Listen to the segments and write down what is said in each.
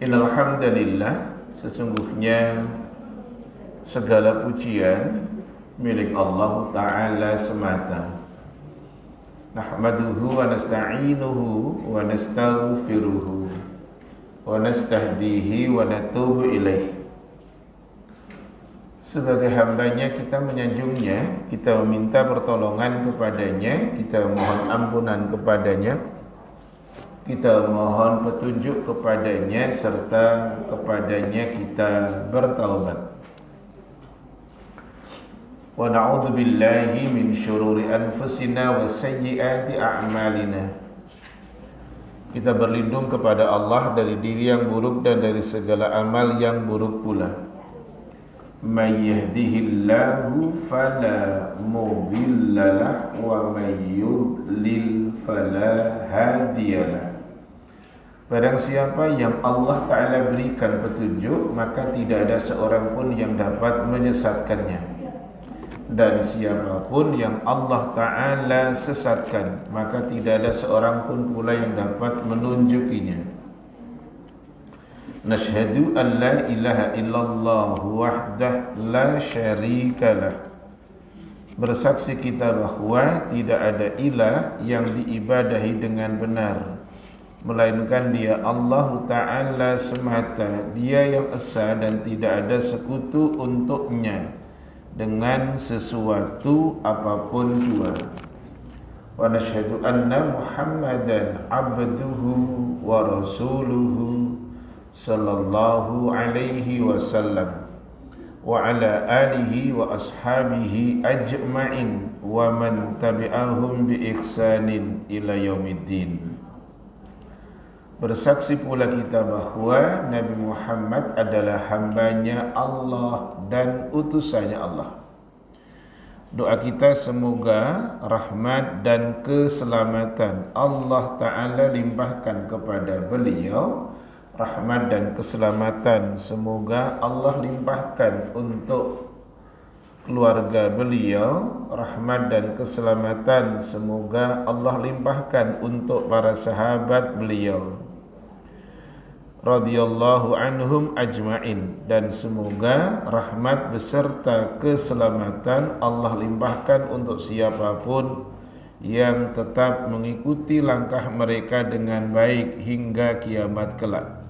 Innal hamdalillah, sesungguhnya segala pujian milik Allah Ta'ala semata. Nahmaduhu wa nasta'inuhu wa nastaghfiruhu wa nastahdihi wa natubu ilaih. Sebagai hambanya kita menyanjungnya, kita meminta pertolongan kepadanya, kita mohon ampunan kepadanya, kita mohon petunjuk kepadanya, serta kepadanya kita bertaubat. Wa na'udzu billahi min syururi anfusina wa sayyiati a'malina. Kita berlindung kepada Allah dari diri yang buruk dan dari segala amal yang buruk pula. May yahdihillahu fala mudhillalah wa may yudlil fala hadiyalah. Barang siapa yang Allah Ta'ala berikan petunjuk, maka tidak ada seorang pun yang dapat menyesatkannya. Dan siapapun yang Allah Ta'ala sesatkan, maka tidak ada seorang pun pula yang dapat menunjukinya. Nashhadu an la ilaha illallah wahdah la syarikalah. Bersaksi kita bahwa tidak ada ilah yang diibadahi dengan benar, melainkan Dia Allah Ta'ala semata. Dia yang esa dan tidak ada sekutu untuknya dengan sesuatu apapun jua. Wa nashhadu anna Muhammadan abduhu wa rasuluhu sallallahu alaihi wasallam wa ala alihi wa ashabihi ajma'in wa man tabi'ahum bi ihsanin ila yaumiddin. Bersaksi pula kita bahwa Nabi Muhammad adalah hambanya Allah dan utusannya Allah. Doa kita semoga rahmat dan keselamatan Allah Ta'ala limpahkan kepada beliau. Rahmat dan keselamatan semoga Allah limpahkan untuk keluarga beliau. Rahmat dan keselamatan semoga Allah limpahkan untuk para sahabat beliau radhiyallahu anhum ajma'in, dan semoga rahmat beserta keselamatan Allah limpahkan untuk siapapun yang tetap mengikuti langkah mereka dengan baik hingga kiamat kelak.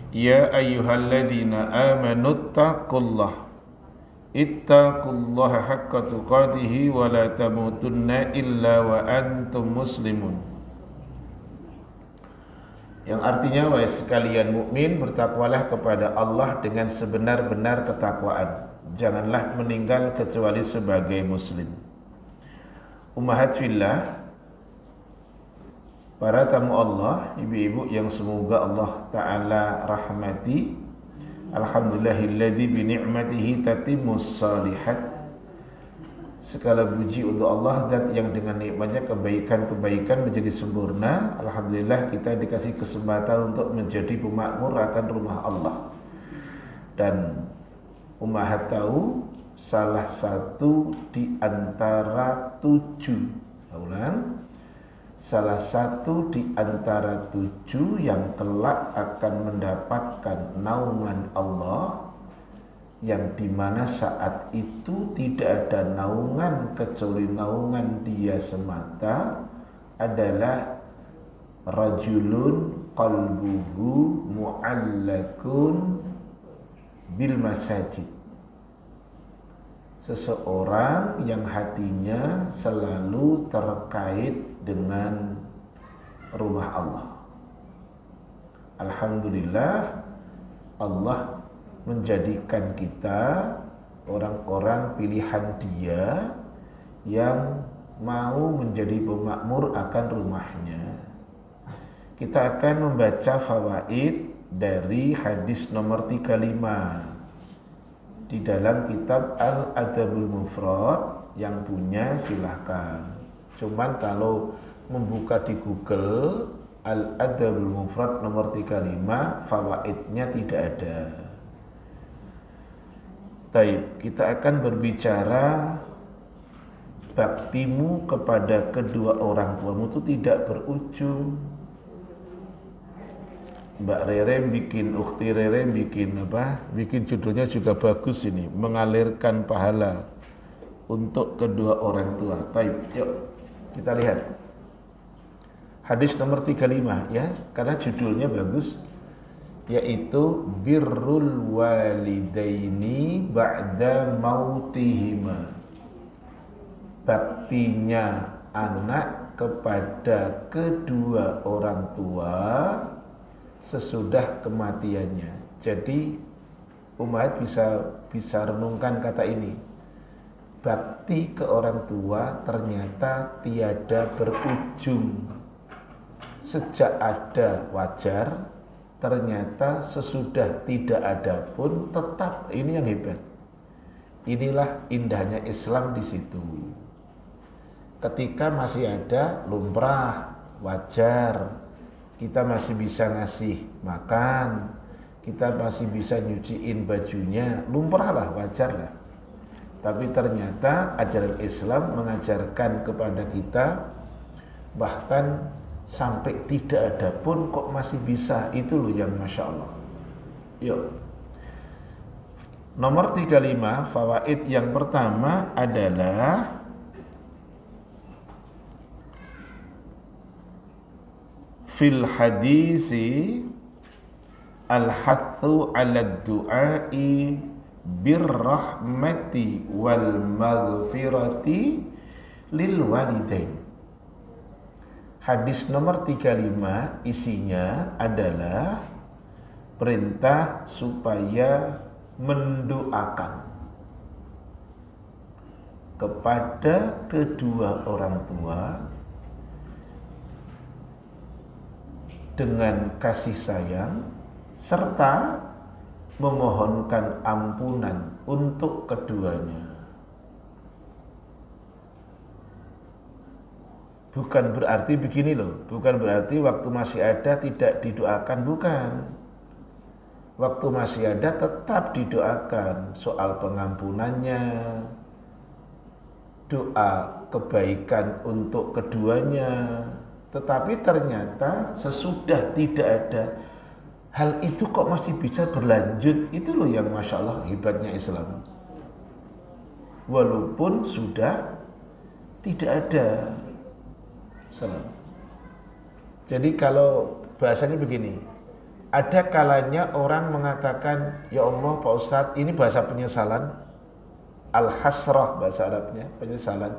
Ya ayyuhalladzina amanu ittaqullaha haqqa tuqatih wa la tamutunna illa wa antum muslimun. Yang artinya, wahai sekalian mukmin, bertakwalah kepada Allah dengan sebenar-benar ketakwaan. Janganlah meninggal kecuali sebagai muslim. Ummahat fillah, para tamu Allah, ibu-ibu yang semoga Allah Ta'ala rahmati. Alhamdulillahilladzi bi ni'matihi tatimmus salihat. Segala puji untuk Allah, zat yang dengan nikmatnya kebaikan-kebaikan menjadi sempurna. Alhamdulillah kita dikasih kesempatan untuk menjadi pemakmur akan rumah Allah. Dan ummahat tahu, salah satu di antara 7, salah satu di antara 7 yang kelak akan mendapatkan naungan Allah, yang dimana saat itu tidak ada naungan kecuali naungan Dia semata, adalah rajulun qalbuhu mu'allakun bil masajid. Seseorang yang hatinya selalu terkait dengan rumah Allah. Alhamdulillah, Allah menjadikan kita orang-orang pilihan Dia yang mau menjadi pemakmur akan rumahnya. Kita akan membaca fawaid dari hadis nomor 35 di dalam kitab Al-Adabul Mufrad. Yang punya silahkan. Cuman kalau membuka di Google Al-Adabul Mufrad nomor 35, fawaidnya tidak ada. Taib, kita akan berbicara baktimu kepada kedua orang tuamu itu tidak berujung. Mbak Rere bikin, Ukhti Rere bikin apa? Bikin judulnya juga bagus ini, mengalirkan pahala untuk kedua orang tua. Taib, yuk kita lihat. Hadis nomor 35 ya, karena judulnya bagus, yaitu birrul walidaini ba'da mautihima. Baktinya anak kepada kedua orang tua sesudah kematiannya. Jadi umat bisa renungkan kata ini. Bakti ke orang tua ternyata tiada berujung. Sejak ada wajar, ternyata sesudah tidak ada pun tetap. Ini yang hebat. Inilah indahnya Islam di situ. Ketika masih ada lumrah, wajar, kita masih bisa ngasih makan, kita masih bisa nyuciin bajunya, lumrah lah, wajar lah. Tapi ternyata ajaran Islam mengajarkan kepada kita bahkan sampai tidak ada pun kok masih bisa. Itu loh yang Masya Allah. Yuk. Nomor 35, fawaid yang pertama adalah fil hadisi al-hathu ala du'ai birrahmati wal maghfirati lil walidain. Hadis nomor 35 isinya adalah perintah supaya mendoakan kepada kedua orang tua dengan kasih sayang serta memohonkan ampunan untuk keduanya. Bukan berarti begini loh, bukan berarti waktu masih ada tidak didoakan, bukan. Waktu masih ada tetap didoakan soal pengampunannya, doa kebaikan untuk keduanya. Tetapi ternyata sesudah tidak ada, hal itu kok masih bisa berlanjut. Itu loh yang Masya Allah hebatnya Islam. Walaupun sudah tidak ada. Salam. Jadi kalau bahasanya begini, ada kalanya orang mengatakan, ya Allah Pak Ustadz, ini bahasa penyesalan, al-hasrah bahasa Arabnya, penyesalan.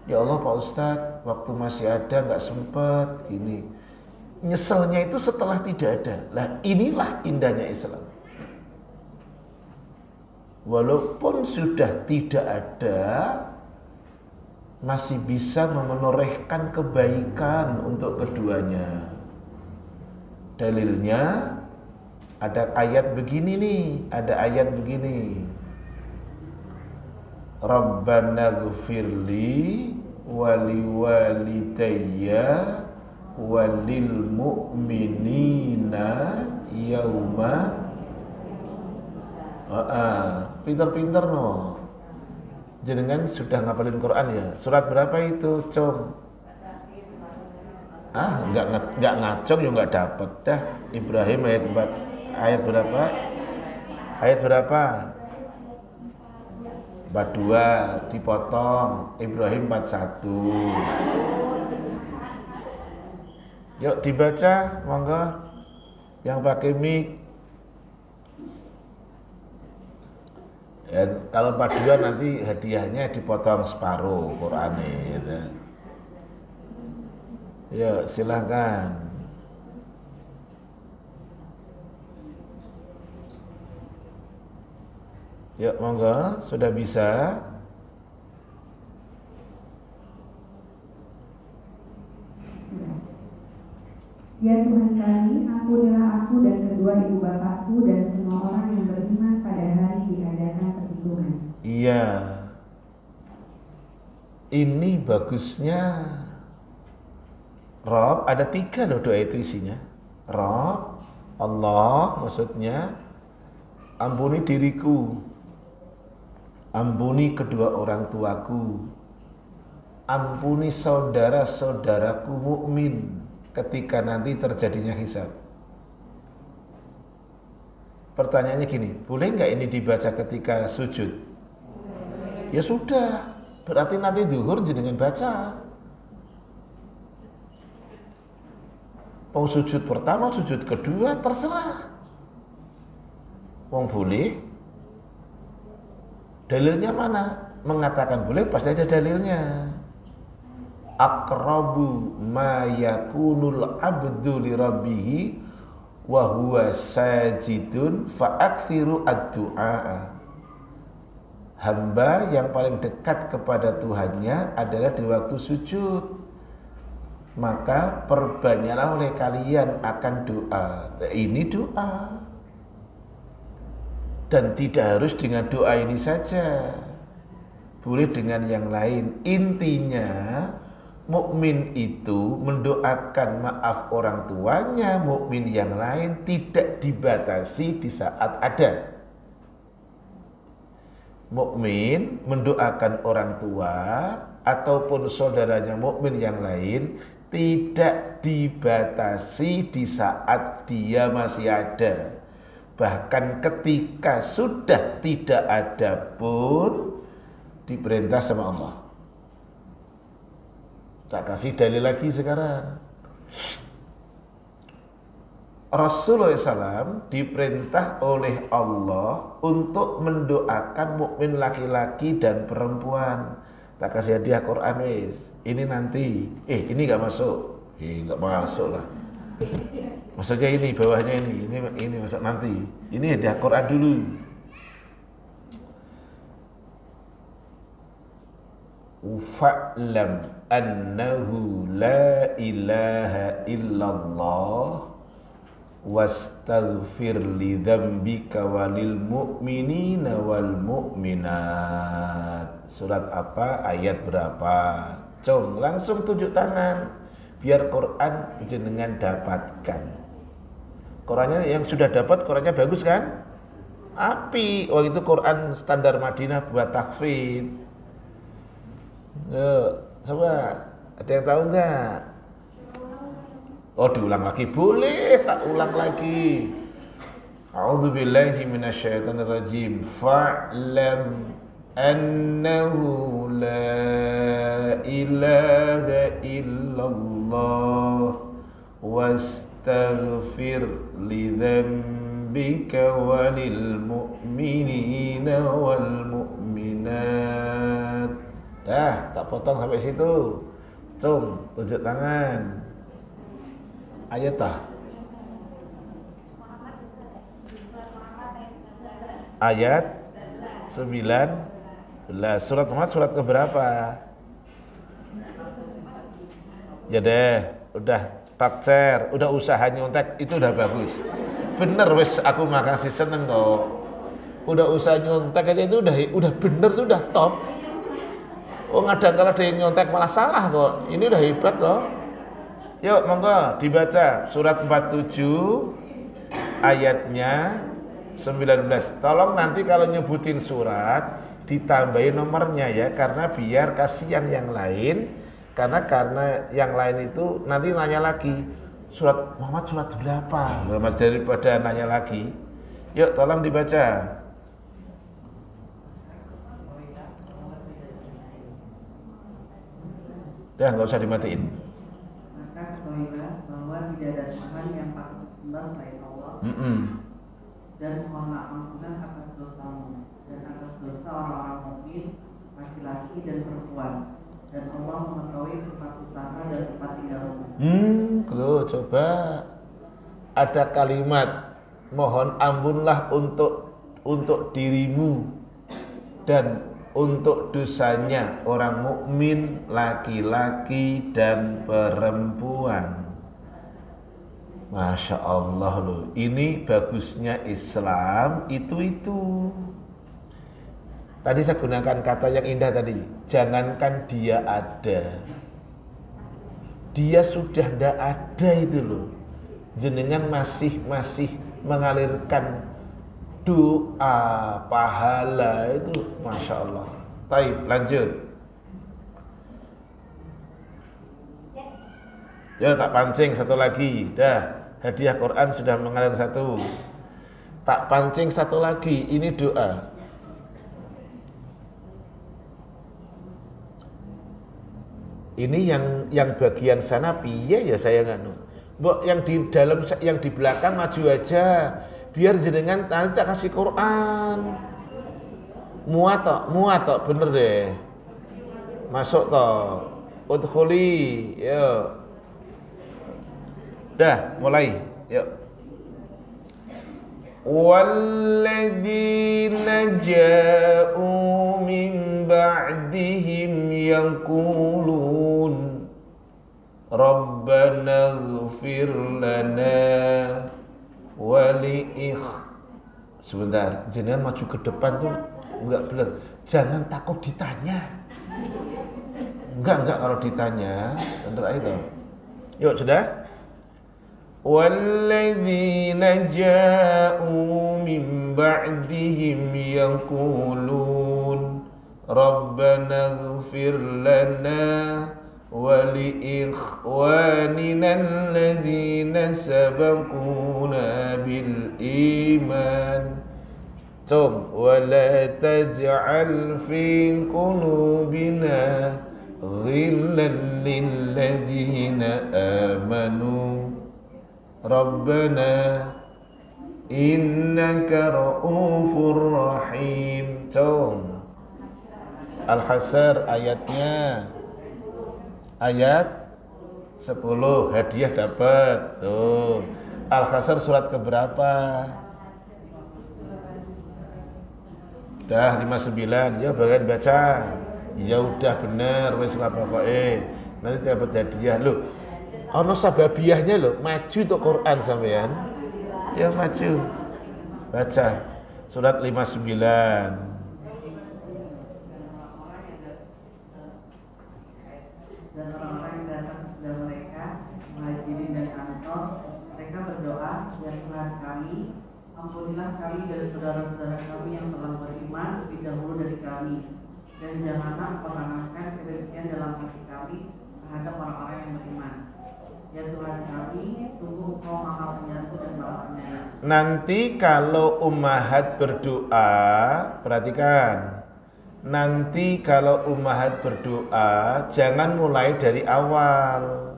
Ya Allah Pak Ustadz, waktu masih ada nggak sempat gini. Nyeselnya itu setelah tidak ada. Lah inilah indahnya Islam. Walaupun sudah tidak ada, masih bisa memenorehkan kebaikan untuk keduanya. Dalilnya ada ayat begini nih, ada ayat begini. Rabbana ghfirli wali walidayya walil mu'minina yauma. Pinter-pinter no. Jenengan sudah ngapalin Quran ya? Surat berapa itu, Com? Enggak ngacong ya enggak dapat dah. Ibrahim ayat 4. Ayat berapa? Ayat berapa? 42 dipotong. Ibrahim 41. Yuk dibaca, monggo. Yang pakai mic. Ya, kalau 42 nanti hadiahnya dipotong separuh Qur'annya gitu. Ya silahkan. Yuk monggo, sudah bisa. Ya Tuhan kami, ampunilah aku dan kedua ibu bapakku dan semua orang yang beriman pada hari diadakan perhitungan. Iya. Ini bagusnya Rob, ada 3 loh doa itu isinya. Rob, Allah maksudnya, ampuni diriku, ampuni kedua orang tuaku, ampuni saudara-saudaraku mukmin ketika nanti terjadinya hisab. Pertanyaannya gini, boleh nggak ini dibaca ketika sujud? Ya sudah, berarti nanti zuhur jenengan baca. Mau sujud pertama, sujud kedua, terserah. Wong boleh. Dalilnya mana? Mengatakan boleh, pasti ada dalilnya. Aqrabu ma yakunul abdu li rabbihi wa huwa sajidun fa aktsiru ad-du'a. Hamba yang paling dekat kepada Tuhannya adalah di waktu sujud. Maka perbanyaklah oleh kalian akan doa. Ini doa. Dan tidak harus dengan doa ini saja. Boleh dengan yang lain. Intinya mukmin itu mendoakan maaf orang tuanya, mukmin yang lain tidak dibatasi di saat ada. Mukmin mendoakan orang tua ataupun saudaranya mukmin yang lain tidak dibatasi di saat dia masih ada. Bahkan ketika sudah tidak ada pun diperintah sama Allah. Tak kasih dalil lagi sekarang. Rasulullah SAW diperintah oleh Allah untuk mendoakan mukmin laki-laki dan perempuan. Tak kasih hadiah Quran wis. Ini nanti. Ini nggak masuk. Nggak masuk lah. Maksudnya ini bawahnya ini masuk nanti. Ini hadiah Quran dulu. Fa'lam annahu la ilaha illallah wastaghfir li dzambika walil mu'minina wal mu'minat. Surat apa? Ayat berapa? Cung, langsung tunjuk tangan biar Quran jenengan dapatkan. Qurannya yang sudah dapat, Qurannya bagus kan? Api. Oh itu Quran standar Madinah buat tahfidz. Coba ada yang tahu nggak? Oh diulang lagi boleh, tak ulang lagi. A'udzubillahi minasyaitonirrajim. Fa'lam annahu la ilaha illallah wastaghfir li dzambika walil mu'minina wal mu'minat. Dah, tak potong sampai situ. Cung, tunjuk tangan. Ayat tah. Ayat 19. Surat Muhammad surat keberapa? Ya deh, udah takcer, udah usaha nyontek itu udah bagus. Bener wes aku makasih seneng kok. Udah usaha nyontek aja itu udah bener tuh udah top. Oh kadang kalau ada yang nyontek malah salah kok. Ini udah hebat loh. Yuk monggo dibaca surat 47 ayatnya 19. Tolong nanti kalau nyebutin surat ditambahin nomornya ya, karena biar kasihan yang lain. Karena yang lain itu nanti nanya lagi surat Muhammad surat berapa? Mas daripada nanya lagi. Yuk tolong dibaca. Ya nggak usah dimatiin. Maka ketahuilah bahwa tidak ada Tuhan yang patut disembah selain Allah. Dan mohonlah ampunan atas dosamu dan atas dosa orang-orang mukmin, laki-laki dan perempuan. Dan Allah mengetahui tempat usaha dan tempat tinggalmu. Kalau coba ada kalimat mohon ampunlah untuk dirimu dan untuk dosanya orang mukmin laki-laki dan perempuan. Masya Allah loh, ini bagusnya Islam itu. Tadi saya gunakan kata yang indah tadi. Jangankan dia ada, dia sudah tidak ada itu loh. Jenengan masih mengalirkan doa, pahala itu, Masya Allah. Taib, lanjut. Ya tak pancing satu lagi. Dah, hadiah Quran sudah mengalir satu. Tak pancing satu lagi, ini doa. Ini yang bagian sana piye ya saya nganu. Mbok yang di dalam, yang di belakang maju aja. Biar jenengan nanti tak kasih Quran. Muat tok, bener deh. Masuk tok. Udkhuli, yuk. Dah, mulai. Yuk. وَالَّذِينَ جَاءُوا مِنْ بَعْدِهِمْ يَقُولُونَ رَبَّنَا اغْفِرْ لَنَا Sebentar, jangan maju ke depan tuh enggak benar. Jangan takut ditanya. Enggak kalau ditanya, bener itu. Yuk, sudah? وَالَّذِينَ جَاءُوا مِنْ بَعْدِهِمْ يَقُولُونَ رَبَّنَا اغْفِرْ لَنَا وَلِإِخْوَانِنَا الَّذِينَ سَبَقُونَا بِالْإِيمَانِ وَلَا تَجْعَلْ فِي قُلُوبِنَا غِلًّا لِلَّذِينَ آمَنُوا Rabbana innaka ra'ufur rahim. Al-Hasr ayatnya ayat 10, hadiah dapat. Tuh. Al-Hasr surat keberapa? Dah 59. Ya bagian baca. Ya udah bener wis lah pokoke. Nanti dapat hadiah lu. Ono sababiyahnya loh, maju untuk Quran sampean. Ya maju. Baca surat 59. Dan orang-orang yang datang sesudah mereka, Muhajirin dan Ansor, mereka berdoa, ya Tuhan kami, ampunilah kami dan saudara-saudara kami yang telah beriman lebih dahulu dari kami, dan janganlah menanamkan kebencian dalam hati kami terhadap orang-orang yang beriman. Ya Tuhan kami, sungguh Engkau Maha Penyayang dan Maha Penyayang. Nanti kalau ummahat berdoa, perhatikan. Nanti kalau ummahat berdoa, jangan mulai dari awal.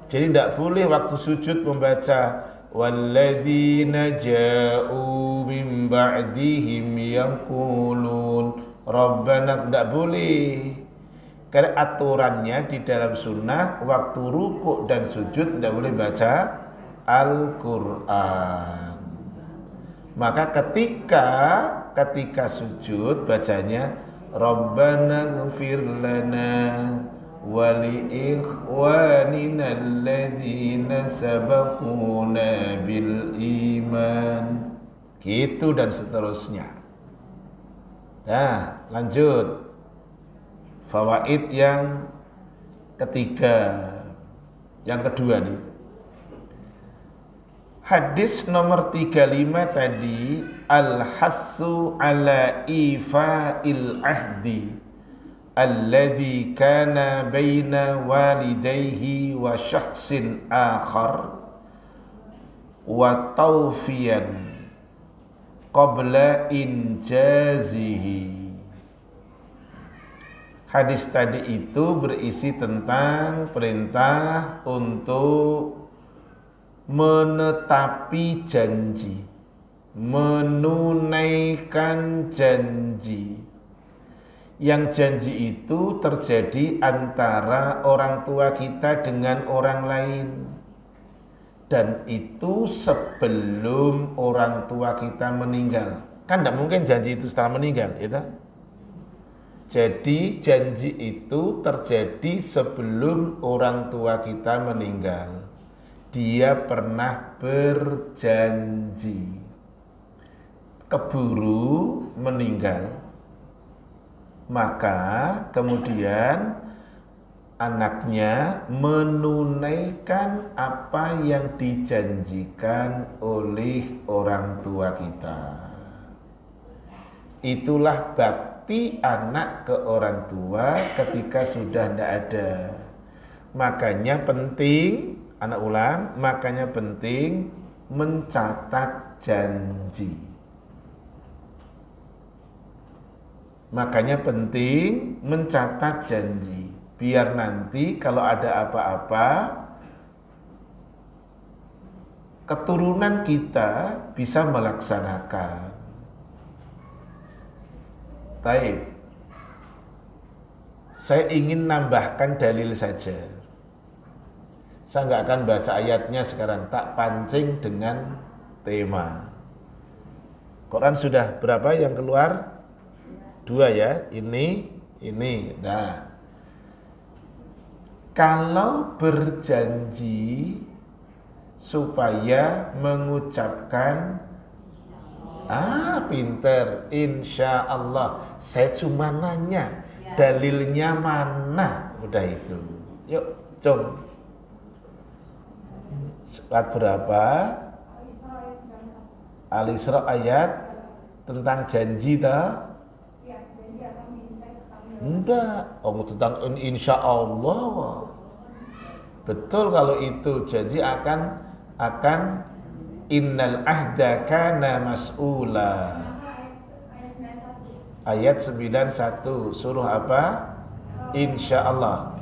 Jadi tidak boleh waktu sujud membaca walladzina ja'u min ba'dihim yaqulun rabbana, tidak boleh. Karena aturannya di dalam sunnah waktu rukuk dan sujud tidak boleh baca Al-Quran. Maka ketika sujud bacanya Rabbana ighfir lana wa li ikhwanina alladzina sabaquna bil iman. Gitu dan seterusnya. Nah, lanjut. Fawaid yang ketiga, yang kedua nih. Hadis nomor 35 tadi, al-hassu ala ifa'il ahdi alladhi kana baina walidayhi wa syakhsin akhar wa tawfiyan qabla injazihi. Hadis tadi itu berisi tentang perintah untuk menetapi janji, menunaikan janji. Yang janji itu terjadi antara orang tua kita dengan orang lain. Dan itu sebelum orang tua kita meninggal. Kan tidak mungkin janji itu setelah meninggal, ya. Jadi janji itu terjadi sebelum orang tua kita meninggal. Dia pernah berjanji, keburu meninggal. Maka kemudian anaknya menunaikan apa yang dijanjikan oleh orang tua kita. Itulah bakti anak ke orang tua ketika sudah tidak ada. Makanya penting, anak ulang, makanya penting mencatat janji. Makanya penting mencatat janji, biar nanti kalau ada apa-apa keturunan kita bisa melaksanakan. Baik, saya ingin nambahkan dalil saja. Saya nggak akan baca ayatnya sekarang, tak pancing dengan tema. Quran sudah berapa yang keluar? 2 ya, ini. Nah, kalau berjanji supaya mengucapkan pinter, insya Allah. Saya cuma nanya dalilnya mana, udah itu. Yuk, com. Surat berapa? Al-Isra ayat tentang janji tak? Enggak, tentang insya Allah. Betul, kalau itu janji akan innal ahda kana mas'ula. Ayat 91 surah apa? Insya Allah.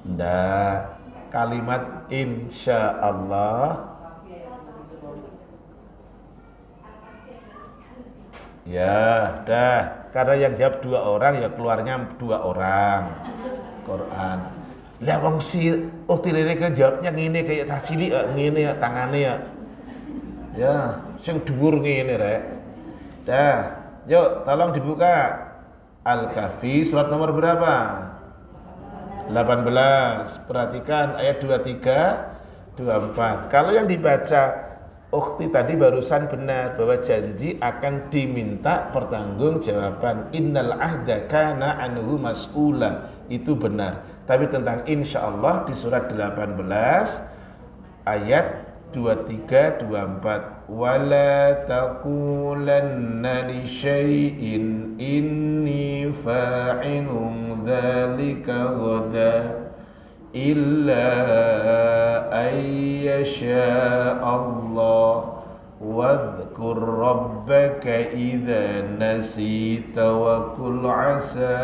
Enggak, kalimat insya Allah. Ya, dah. Karena yang jawab 2 orang, ya keluarnya 2 orang. Quran. Lah wong si utilire kan jawabnya ngene kayak tasili ngene ya tangane ya. Ya, sing dhuwur ngene rek. Dah, yuk tolong dibuka Al-Kahfi surat nomor berapa? 18. Perhatikan ayat 23, 24. Kalau yang dibaca ukhti tadi barusan benar bahwa janji akan diminta pertanggungjawaban. Innal ahda kana anhu mas'ula, itu benar. Tapi tentang insya Allah di surat 18 ayat 23, 24. Wala taqulanna li syai'in inni fa'ilun dzalika ghadan illa ayyasha Allah wadhkur rabbaka idza nasita wa qul asa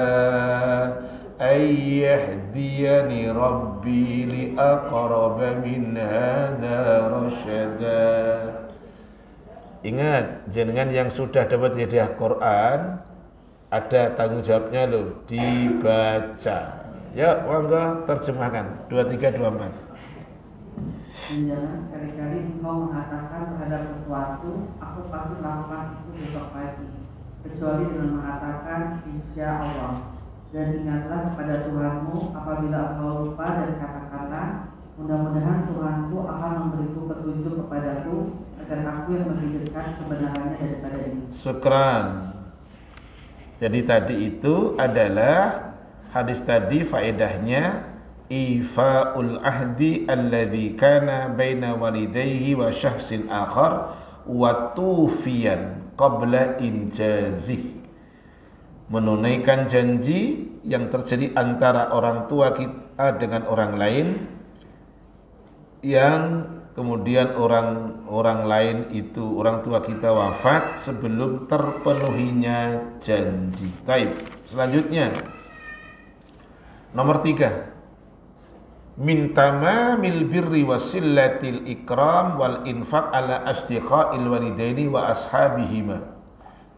ayyahdiyani rabbi li aqraba min hadza rasyada. Ingat, jenengan yang sudah dapat hadiah Quran ada tanggung jawabnya loh, dibaca. Ya, monggo terjemahkan 23, 24. Dan jangan sekali-kali engkau mengatakan terhadap sesuatu, aku pasti lakukan itu besok pagi, kecuali dengan mengatakan insya Allah. Dan ingatlah kepada Tuhanmu apabila engkau lupa dan katakanlah, mudah-mudahan Tuhanku akan memberiku petunjuk kepadaku agar aku yang lebih dekat kebenarannya daripada ini. Syukran. Jadi tadi itu adalah hadis tadi faedahnya ifa'ul ahdi alladhi kana baina walidayhi wa syahsin akhar wa tufiyan qabla injazih. Menunaikan janji yang terjadi antara orang tua kita dengan orang lain, yang kemudian orang lain itu orang tua kita wafat sebelum terpenuhinya janji. Taib. Selanjutnya nomor 3, min tamamil birri wasillatil ikram wal infaq ala asdiqail walidaini wa ashabihima.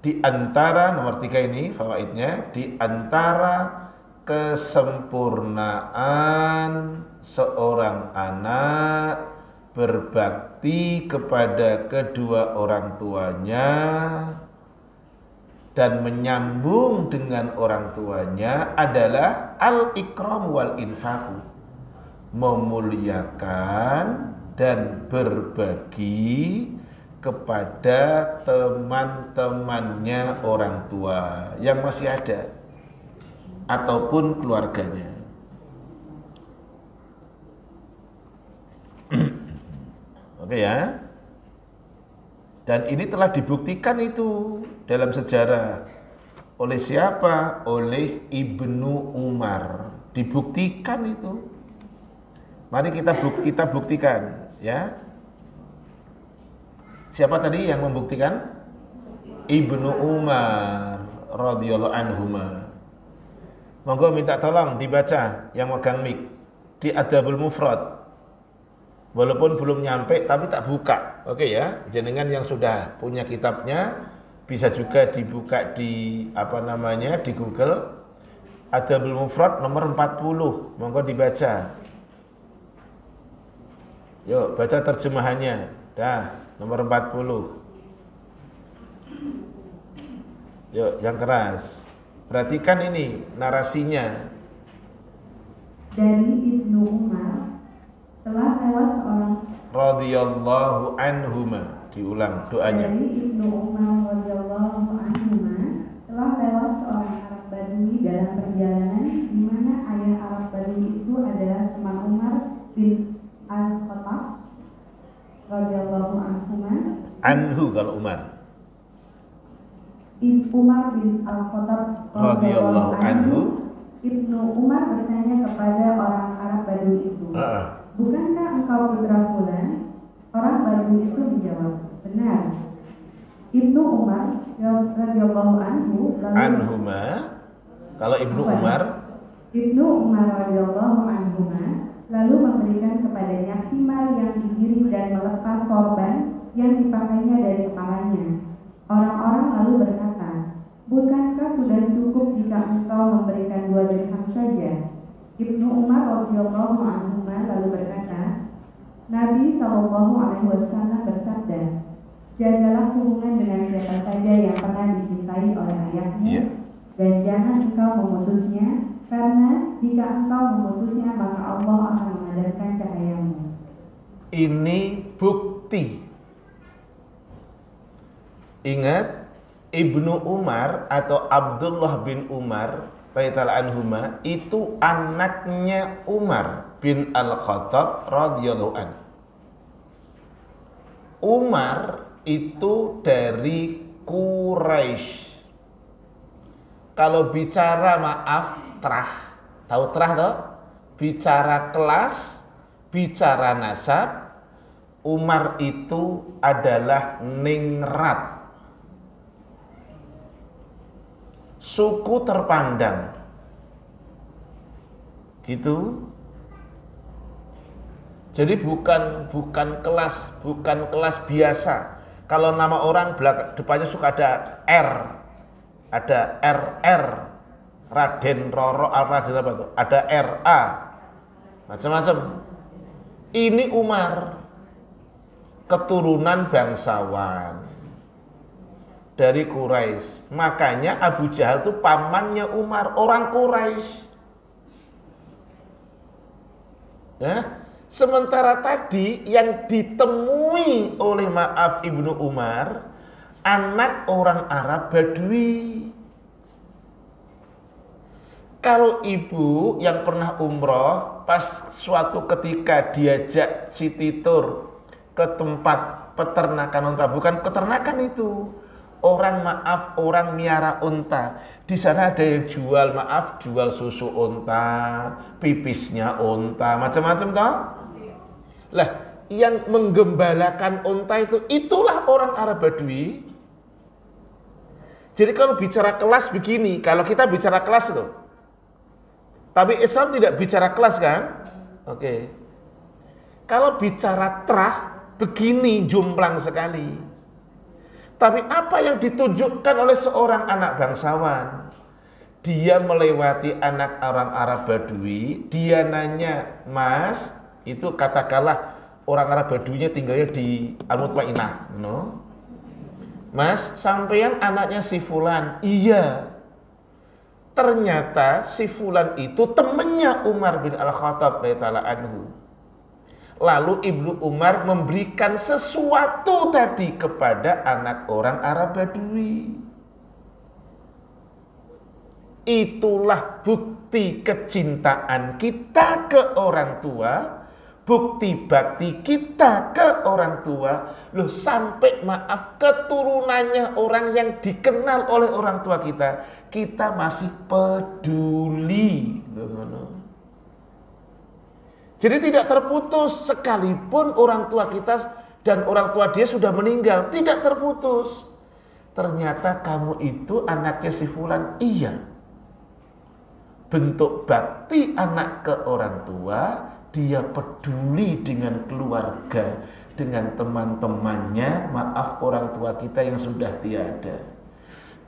Di antara nomor 3 ini fawaidnya, di antara kesempurnaan seorang anak berbakti kepada kedua orang tuanya dan menyambung dengan orang tuanya adalah al-ikram wal infaqu, memuliakan dan berbagi kepada teman-temannya orang tua yang masih ada ataupun keluarganya. Oke ya. Dan ini telah dibuktikan itu dalam sejarah. Oleh siapa? Oleh Ibnu Umar. Dibuktikan itu. Mari kita buktikan, ya. Siapa tadi yang membuktikan? Ibnu Umar radhiyallahu anhuma. Monggo minta tolong dibaca yang megang mic di Adabul Mufrad. Walaupun belum nyampe tapi tak buka. Oke ya, jenengan yang sudah punya kitabnya bisa juga dibuka di di Google. Adabul Mufrad nomor 40. Monggo dibaca. Yuk, baca terjemahannya. Dah, nomor 40. Yuk, yang keras. Perhatikan ini narasinya. Dari Ibnu Umar telah lewat seorang Radhiyallahu anhuma. Diulang doanya. Dari Ibnu Umar radhiyallahu anhuma telah lewat seorang Arab Badui dalam perjalanan di mana ayah Arab Badui itu adalah teman Umar bin Al-Khattab radhiyallahu anhuma. Anhu kalau Umar. Umar bin Al-Khattab Radhiyallahu anhu. Ibnu Umar bertanya kepada orang Arab Badui itu, bukankah engkau putra fulan? Orang Badui itu menjawab, benar. Ibnu Umar radhiyallahu anhu Anhuma. Kalau Ibnu Umar, Ibnu Umar radhiyallahu anhuma lalu memberikan kepadanya himal yang digiring dan melepas sorban yang dipakainya dari kepalanya. Orang-orang lalu berkata, bukankah sudah cukup jika engkau memberikan 2 dirham saja? Ibnu Umar radhiyallahu anhu lalu berkata, Nabi SAW bersabda, jagalah hubungan dengan siapa saja yang pernah dicintai oleh ayahmu, dan jangan engkau memutusnya, karena jika engkau memutusnya maka Allah akan mengadarkan cahayamu. Ini bukti. Ingat, Ibnu Umar atau Abdullah bin Umar radhiyallahu anhuma itu anaknya Umar bin Al-Khattab radhiyallahu anhu. Umar itu dari Quraisy. Kalau bicara trah, tahu trah toh? Bicara kelas, bicara nasab, Umar itu adalah ningrat. Suku terpandang. Gitu. Jadi bukan kelas biasa. Kalau nama orang depannya suka ada R. Ada RR. Raden Roro, Raden apa itu? Ada RA. Macam-macam. Ini Umar, keturunan bangsawan dari Quraisy. Makanya Abu Jahal itu pamannya Umar, orang Quraisy. Ya, sementara tadi yang ditemui oleh Ibnu Umar anak orang Arab Badui. Kalau ibu yang pernah umroh pas suatu ketika diajak Siti Tur ke tempat peternakan unta, bukan peternakan itu. Orang miara unta. Di sana ada yang jual susu unta, pipisnya unta, macam-macam toh. Lah, yang menggembalakan unta itulah orang Arab Badui. Jadi kalau bicara kelas begini, kalau kita bicara kelas itu. Tapi Islam tidak bicara kelas kan? Oke. Kalau bicara trah begini jomplang sekali. Tapi apa yang ditunjukkan oleh seorang anak bangsawan? Dia melewati anak orang Arab Badui, dia nanya, Mas, itu katakanlah orang Arab Baduinya tinggalnya di Al-Mutmainah, no? Mas, sampean anaknya si Fulan. Iya. Ternyata si Fulan itu temannya Umar bin Al-Khattab radhiyallahu anhu. Lalu Ibnu Umar memberikan sesuatu tadi kepada anak orang Arab Badui. Itulah bukti kecintaan kita ke orang tua, bukti bakti kita ke orang tua. Loh, sampai keturunannya orang yang dikenal oleh orang tua kita masih peduli. Loh. Jadi tidak terputus sekalipun orang tua kita dan orang tua dia sudah meninggal, tidak terputus. Ternyata kamu itu anaknya si fulan, iya. Bentuk bakti anak ke orang tua, dia peduli dengan keluarga, dengan teman-temannya, maaf orang tua kita yang sudah tiada.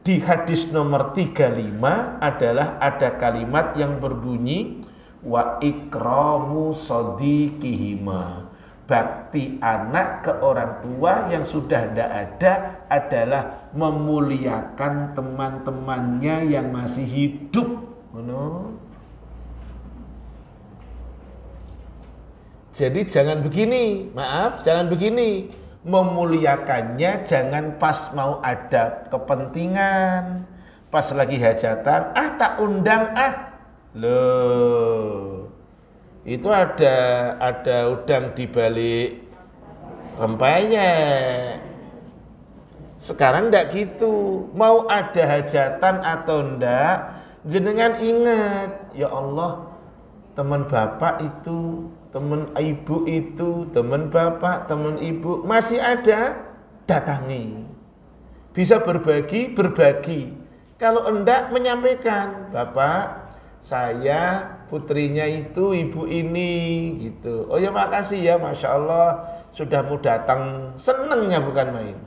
Di hadis nomor 35 adalah ada kalimat yang berbunyi wa ikramu sadiqihima. Bakti anak ke orang tua yang sudah tidak ada adalah memuliakan teman-temannya yang masih hidup. Jadi jangan begini, maaf, jangan begini. Memuliakannya jangan pas mau ada kepentingan, pas lagi hajatan, tak undang loh. Itu ada udang di balik rempeyek. Sekarang enggak gitu. Mau ada hajatan atau enggak, jenengan ingat, ya Allah, teman bapak itu, teman ibu itu, teman bapak, teman ibu masih ada, datangi. Bisa berbagi. Kalau enggak, menyampaikan, Bapak, saya putrinya itu ibu ini gitu. Oh ya makasih ya, Masya Allah sudah mau datang, senengnya bukan main.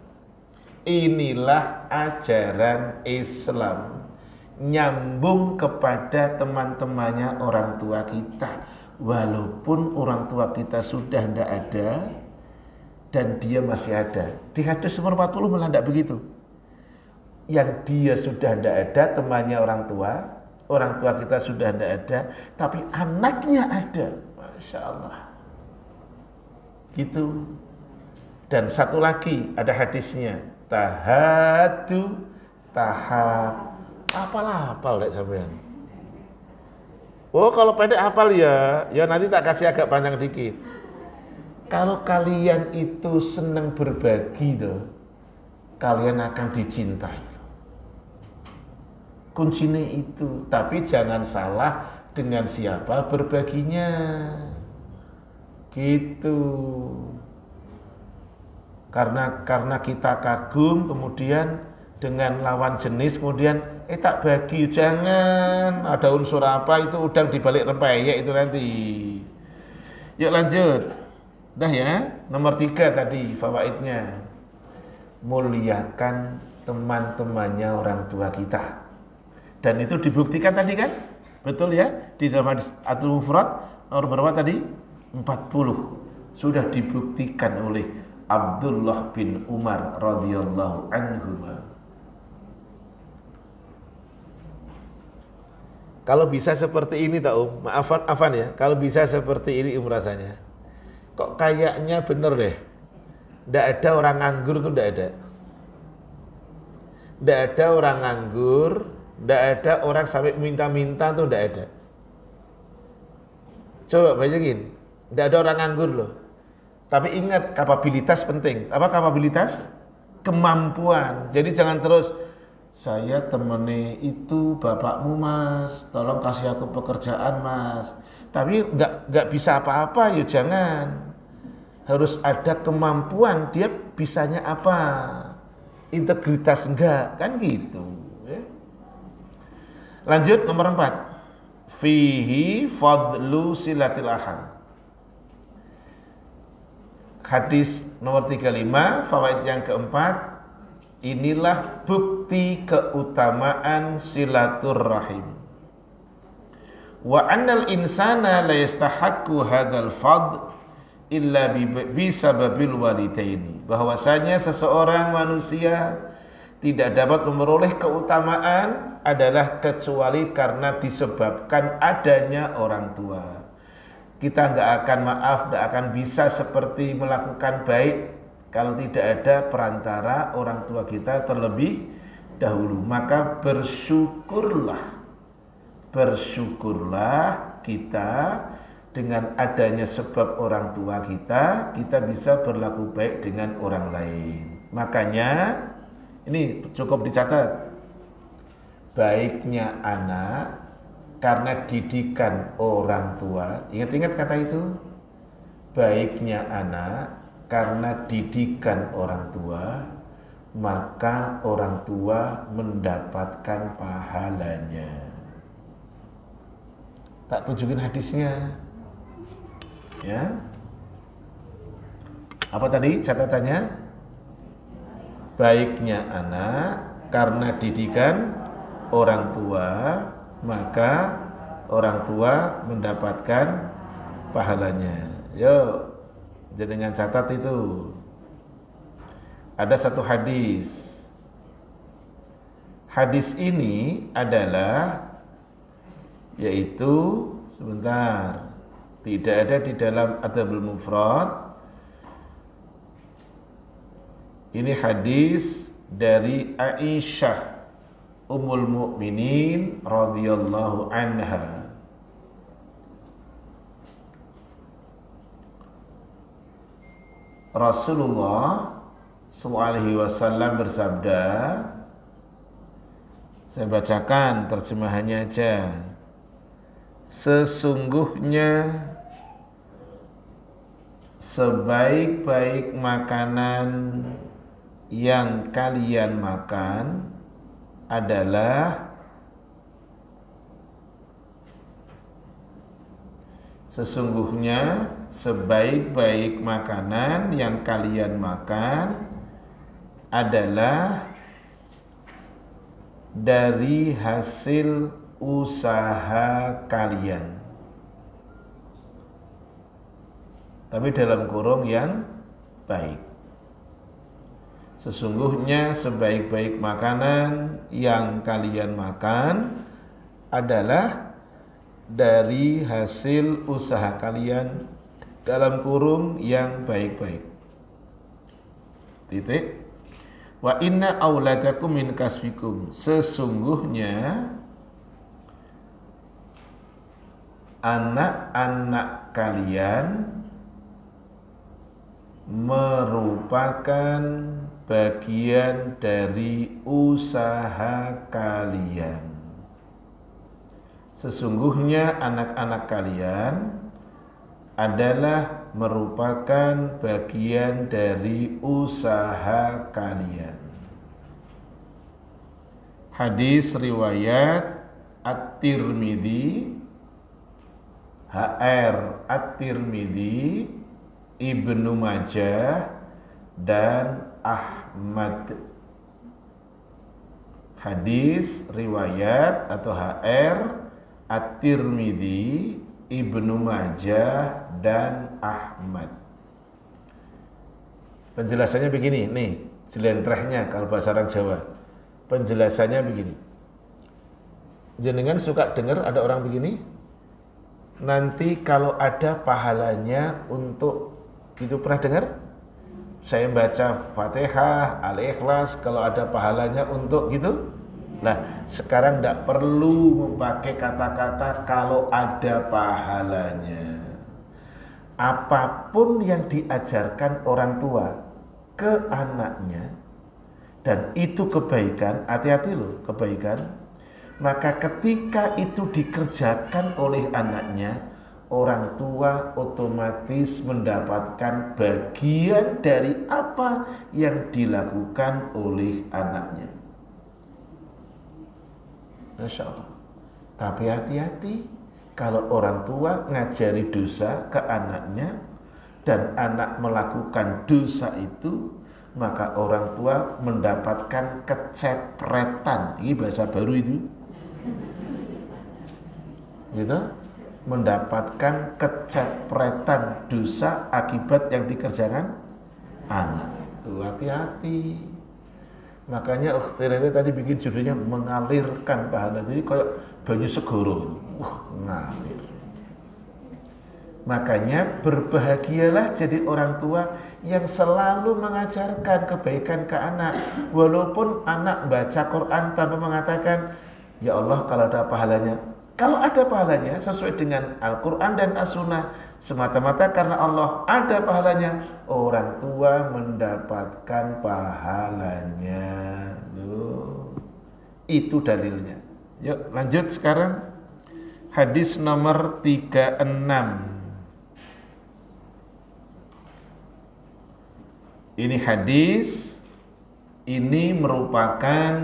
Inilah ajaran Islam, nyambung kepada teman-temannya orang tua kita, walaupun orang tua kita sudah tidak ada dan dia masih ada. Di hadis nomor 40 malah tidak begitu. Yang dia sudah tidak ada, temannya orang tua kita sudah tidak ada, tapi anaknya ada. Masya Allah. Gitu. Dan satu lagi ada hadisnya, tahadu tahab. Hafal dek sampean. Oh kalau pendek hafal ya nanti tak kasih agak panjang dikit. Kalau kalian itu senang berbagi tuh, kalian akan dicintai. Kuncinya itu, tapi jangan salah dengan siapa berbaginya. Gitu. Karena kita kagum kemudian dengan lawan jenis kemudian tak bagi, jangan. Ada unsur apa itu udang dibalik rempeyek itu nanti. Yuk lanjut. Dah ya, nomor 3 tadi fawaidnya. Muliakan teman-temannya orang tua kita. Dan itu dibuktikan tadi kan? Betul ya? Di dalam hadis Al-Mufrad nomor berapa tadi? 40. Sudah dibuktikan oleh Abdullah bin Umar radhiyallahu anhu. Kalau bisa seperti ini tahu, maafan ya. Kalau bisa seperti ini rasanya. Kok kayaknya bener deh. Nggak ada orang nganggur tuh, nggak ada. Nggak ada orang nganggur, nggak ada orang sampai minta-minta tuh, nggak ada. Coba bayangin, nggak ada orang nganggur loh. Tapi ingat, kapabilitas penting. Apa kapabilitas? Kemampuan. Jadi jangan terus, saya temani itu bapakmu mas, tolong kasih aku pekerjaan mas. Tapi nggak bisa apa-apa, ya jangan. Harus ada kemampuan, dia bisanya apa? Integritas enggak, kan gitu. Ya. Lanjut nomor 4. Fihi fadlu silatil arham. Hadis nomor 35, fawaid yang keempat. Inilah bukti keutamaan silaturrahim. Wa annal insana la yastahaqqu hadzal fadl illa bisababil walidaini. Bahwasanya seseorang manusia tidak dapat memperoleh keutamaan adalah kecuali karena disebabkan adanya orang tua. Kita nggak akan nggak akan bisa seperti melakukan baik kalau tidak ada perantara orang tua kita terlebih dahulu. Maka bersyukurlah kita dengan adanya sebab orang tua kita bisa berlaku baik dengan orang lain. Makanya ini cukup dicatat, baiknya anak karena didikan orang tua. Ingat-ingat kata itu. Baiknya anak karena didikan orang tua, maka orang tua mendapatkan pahalanya. Tak tunjukin hadisnya. Ya. Apa tadi catatannya? Baiknya anak karena didikan orang tua, maka orang tua mendapatkan pahalanya. Yuk, jangan catat itu. Ada satu hadis. Hadis ini adalah yaitu sebentar, tidak ada di dalam Adabul Mufrad. Ini hadis dari Aisyah Ummul Mukminin radhiyallahu anha. Rasulullah SAW bersabda, saya bacakan terjemahannya aja. Sesungguhnya sebaik-baik makanan yang kalian makan adalah sesungguhnya sebaik-baik makanan yang kalian makan adalah dari hasil usaha kalian. Tapi dalam kurung yang baik. Sesungguhnya sebaik-baik makanan yang kalian makan adalah dari hasil usaha kalian dalam kurung yang baik-baik. Titik. Wa inna auladakum min kasbikum. Sesungguhnya anak-anak kalian merupakan bagian dari usaha kalian. Sesungguhnya anak-anak kalian adalah merupakan bagian dari usaha kalian. Hadis riwayat At-Tirmidzi, HR At-Tirmidzi, Ibnu Majah dan Ahmad. Hadis riwayat atau HR At-Tirmidzi, Ibnu Majah dan Ahmad. Penjelasannya begini, nih jelentrehnya kalau bahasa orang Jawa. Penjelasannya begini. Jenengan suka dengar ada orang begini? Nanti kalau ada pahalanya untuk itu, pernah dengar? Saya baca Fatihah, Al-Ikhlas, kalau ada pahalanya untuk gitu. Nah, sekarang tidak perlu memakai kata-kata kalau ada pahalanya. Apapun yang diajarkan orang tua ke anaknya, dan itu kebaikan, hati-hati loh, kebaikan, maka ketika itu dikerjakan oleh anaknya, orang tua otomatis mendapatkan bagian dari apa yang dilakukan oleh anaknya. Masya Allah. Tapi hati-hati, kalau orang tua ngajari dosa ke anaknya dan anak melakukan dosa itu, maka orang tua mendapatkan kecepretan. Ini bahasa baru itu. Gitu? Mendapatkan kecepretan dosa akibat yang dikerjakan anak. Tuh, hati-hati. Makanya Ukhtir ini tadi bikin judulnya mengalirkan pahala. Jadi kayak banyu segoro. Ngalir. Makanya berbahagialah jadi orang tua yang selalu mengajarkan kebaikan ke anak. Walaupun anak baca Quran tanpa mengatakan, ya Allah kalau ada pahalanya. Kalau ada pahalanya sesuai dengan Al-Quran dan As-Sunnah, semata-mata karena Allah ada pahalanya, orang tua mendapatkan pahalanya. Itu dalilnya. Yuk lanjut sekarang. Hadis nomor 36. Ini hadis ini merupakan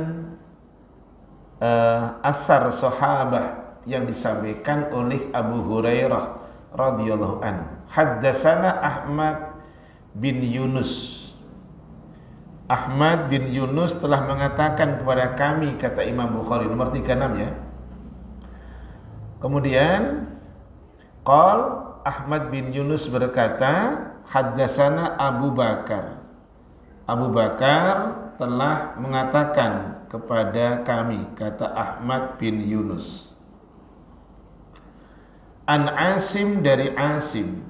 asar sahabah yang disampaikan oleh Abu Hurairah radhiyallahu an. Haddatsana Ahmad bin Yunus. Ahmad bin Yunus telah mengatakan kepada kami, kata Imam Bukhari, nomor 36 ya. Kemudian qal Ahmad bin Yunus berkata, haddatsana Abu Bakar. Abu Bakar telah mengatakan kepada kami, kata Ahmad bin Yunus. An Asim, dari Asim.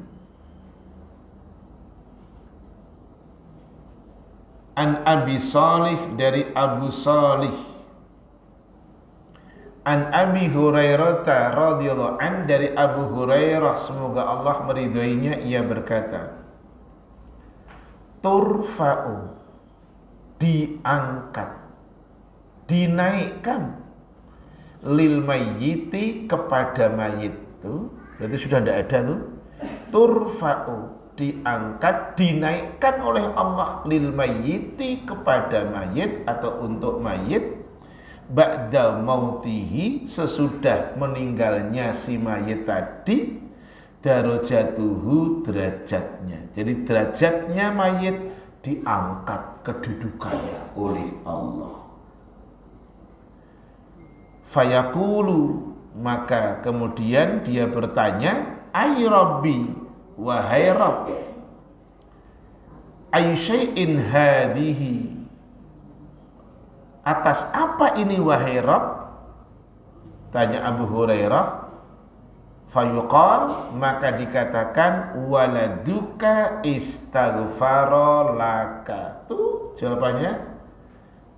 An Abi Salih, dari Abu Salih. An Abi Hurairah radhiyallahu an, dari Abu Hurairah, semoga Allah meridhoinya, ia berkata, turfa'u, diangkat, dinaikkan, lil mayyiti, kepada mayit. Tuh, berarti sudah tidak ada tuh. Turfa'u, diangkat, dinaikkan oleh Allah, lil mayyiti, kepada mayit atau untuk mayit, ba'da mautihi, sesudah meninggalnya si mayit tadi, darajatuhu, derajatnya. Jadi derajatnya mayit diangkat kedudukannya oleh Allah. Fayaqulu, maka kemudian dia bertanya, ay rabbi, wahai Rabb, ay syai'in hadhihi, atas apa ini wahai Rabb? Tanya Abu Hurairah. Fayuqal, maka dikatakan, waladuka istaghfara laka. Tuh jawabannya,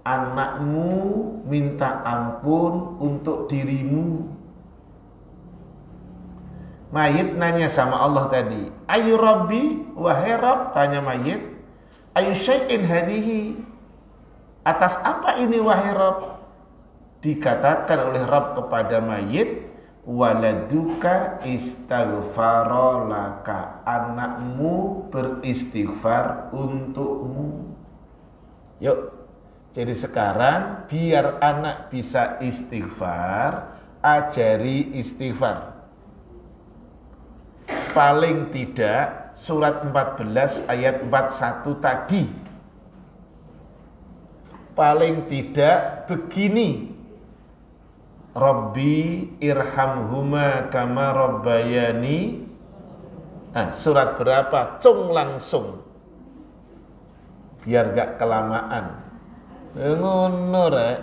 anakmu minta ampun untuk dirimu. Mayit nanya sama Allah tadi, ayu rabbi, wahai Rabb, tanya mayit, ayu syai'in hadihi, atas apa ini wahai Rabb? Dikatakan oleh Rabb kepada mayit, waladuka istaghfara laka, anakmu beristighfar untukmu. Yuk, jadi sekarang biar anak bisa istighfar, ajari istighfar. Paling tidak surat 14 ayat 41 tadi. Paling tidak begini, Rabbi irhamhuma kama rabbayani. Surat berapa? Cung langsung, biar gak kelamaan. Ngono rek.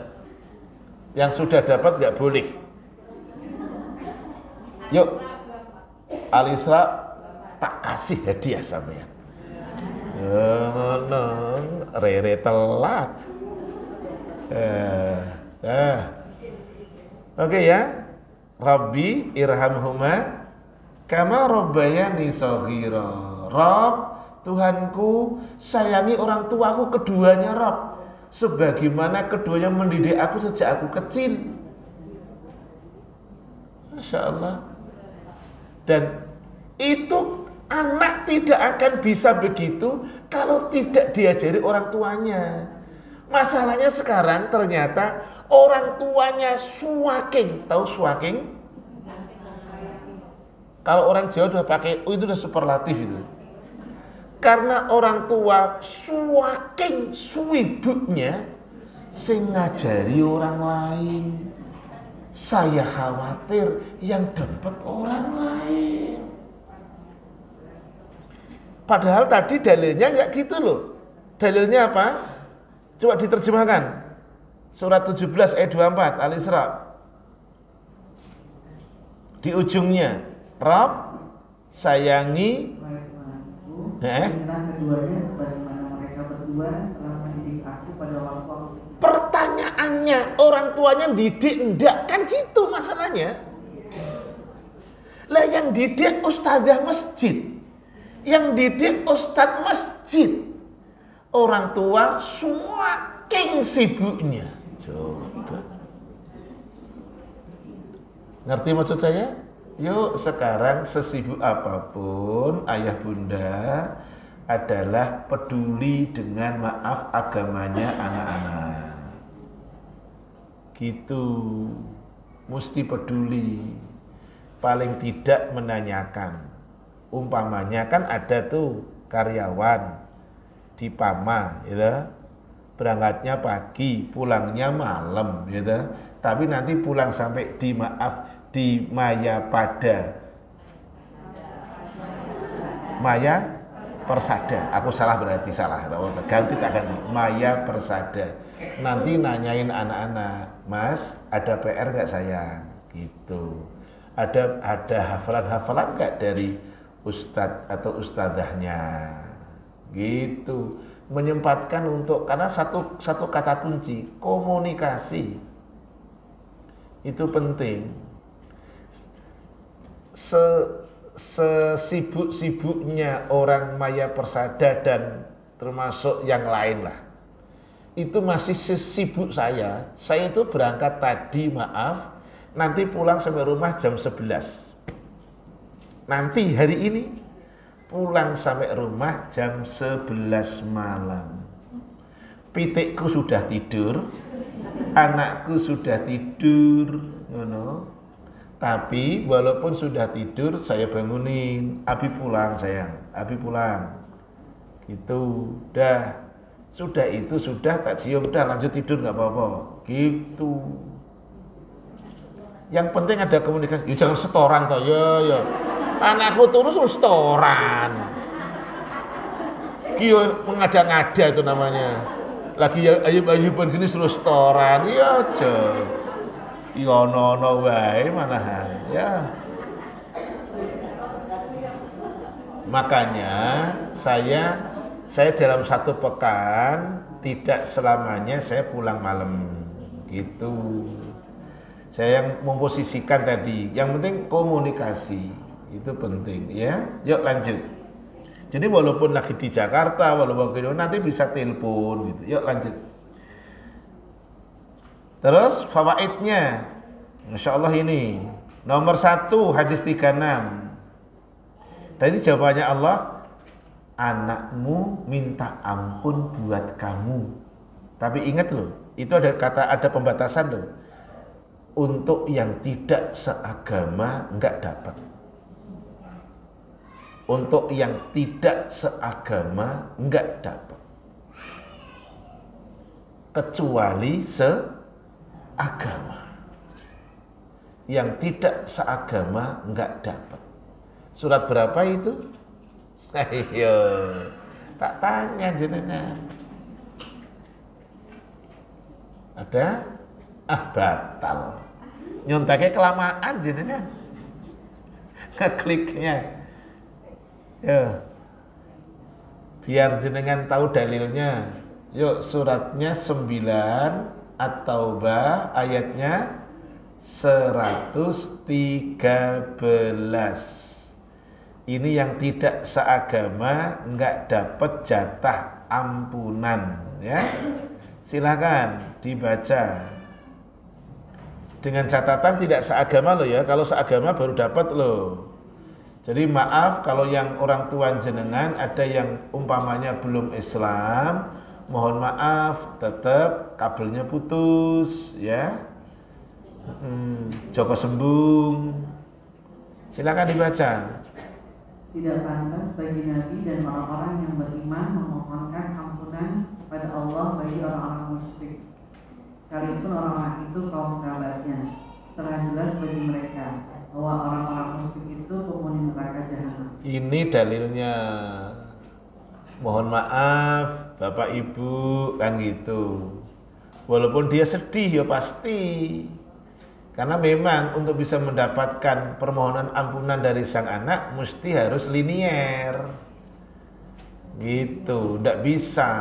Yang sudah dapat gak boleh. Yuk, Al-Isra tak kasih hadiah sampean. Ngono, rere telat. Oke ya, Rabbi irhamhuma kama rabbayani shaghira. Rabb, Tuhanku, sayangi orang tuaku keduanya, Rabb, sebagaimana keduanya mendidik aku sejak aku kecil. Masya Allah. Dan itu anak tidak akan bisa begitu kalau tidak diajari orang tuanya. Masalahnya sekarang ternyata orang tuanya swaking. Tahu swaking? Kalau orang Jawa udah pakai itu udah superlatif itu. Karena orang tua swaking suwibuknya sing ngajari orang lain. Saya khawatir yang dapat orang lain. Padahal tadi dalilnya enggak gitu loh. Dalilnya apa? Coba diterjemahkan. Surat 17 ayat 24 Al-Isra. Di ujungnya, Rabb, sayangi keduanya sebagaimana mereka berdua telah mendidik aku pada waktu aku. Pertanyaannya, orang tuanya didik enggak? Kan gitu masalahnya. Lah yang didik ustazah masjid, yang didik ustadz masjid, orang tua semakin sibuknya. Coba. Ngerti maksud saya? Yuk sekarang sesibuk apapun ayah bunda adalah peduli dengan maaf agamanya anak-anak. Gitu. Mesti peduli. Paling tidak menanyakan. Umpamanya kan ada tuh karyawan di Pama, gitu. Berangkatnya pagi, pulangnya malam, gitu. Tapi nanti pulang sampai di Mayapada, Maya Persada. Aku salah berarti salah. Ganti tak ganti. Maya Persada. Nanti nanyain anak-anak, Mas, ada PR nggak sayang? Gitu. Ada hafalan-hafalan nggak dari ustadz atau ustadzahnya? Gitu. Menyempatkan untuk, karena satu kata kunci, komunikasi itu penting. Sesibuk-sibuknya orang Maya Persada dan termasuk yang lain lah, itu masih sesibuk saya itu berangkat tadi maaf, nanti pulang sampai rumah jam 11, nanti hari ini pulang sampai rumah jam 11 malam. Pitikku sudah tidur, anakku sudah tidur, tapi walaupun sudah tidur saya bangunin, Abi pulang sayang, Abi pulang. Gitu, sudah tak cium, lanjut tidur nggak apa-apa. Gitu. Yang penting ada komunikasi. Jangan setoran toh, ya. Anakku terus setoran. Kio mengada-ngada itu namanya. Lagi ayub-ayuban gini terus setoran, ya aja. Ya no wae malahan ya. Makanya saya dalam satu pekan tidak selamanya saya pulang malam gitu. Saya yang memposisikan tadi, yang penting komunikasi itu penting ya. Yuk lanjut. Jadi walaupun lagi di Jakarta, walaupun nanti bisa telepon gitu. Yuk lanjut. Terus fawaidnya, Masya Allah ini nomor 1 hadis 36. Tadi jawabannya Allah, anakmu minta ampun buat kamu. Tapi ingat loh, itu ada pembatasan loh. Untuk yang tidak seagama enggak dapat. Untuk yang tidak seagama enggak dapat. Kecuali agama. Yang tidak seagama enggak dapat. Surat berapa itu? Ayo, tak tanya jenengan. Ada? Batal. Nyonteknya kelamaan jenengan. Ngekliknya. Ya. Biar jenengan tahu dalilnya. Yuk suratnya 9 At-Taubah ayatnya 113. Ini yang tidak seagama enggak dapat jatah ampunan ya. Silakan dibaca. Dengan catatan tidak seagama loh ya. Kalau seagama baru dapat loh. Jadi maaf kalau yang orang tua jenengan ada yang umpamanya belum Islam, mohon maaf, tetap kabelnya putus, ya. Joko Sembung. Silakan dibaca. Tidak pantas bagi Nabi dan orang-orang yang beriman memohonkan ampunan kepada Allah bagi orang-orang musyrik, sekalipun orang-orang itu kaum kerabatnya. Telah jelas bagi mereka bahwa orang-orang musyrik itu penghuni neraka jahanam. Ini dalilnya. Mohon maaf Bapak Ibu kan gitu. Walaupun dia sedih ya pasti. Karena memang untuk bisa mendapatkan permohonan ampunan dari sang anak mesti harus linier. Gitu, tidak bisa.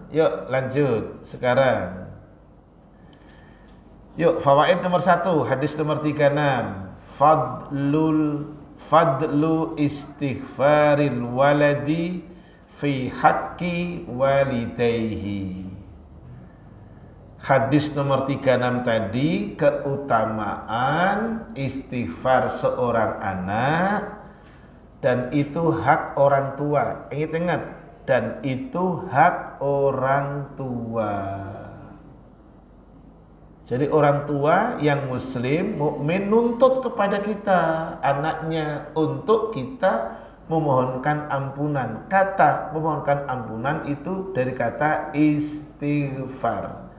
Yuk lanjut sekarang. Yuk fawaid nomor 1, hadis nomor 36. Fadlu istighfaril waladi fi haqqi walidayhi. Hadis nomor 36 tadi, keutamaan istighfar seorang anak, dan itu hak orang tua. Ingat-ingat, dan itu hak orang tua. Jadi orang tua yang muslim, mukmin nuntut kepada kita, anaknya, untuk kita memohonkan ampunan. Kata memohonkan ampunan itu dari kata istighfar.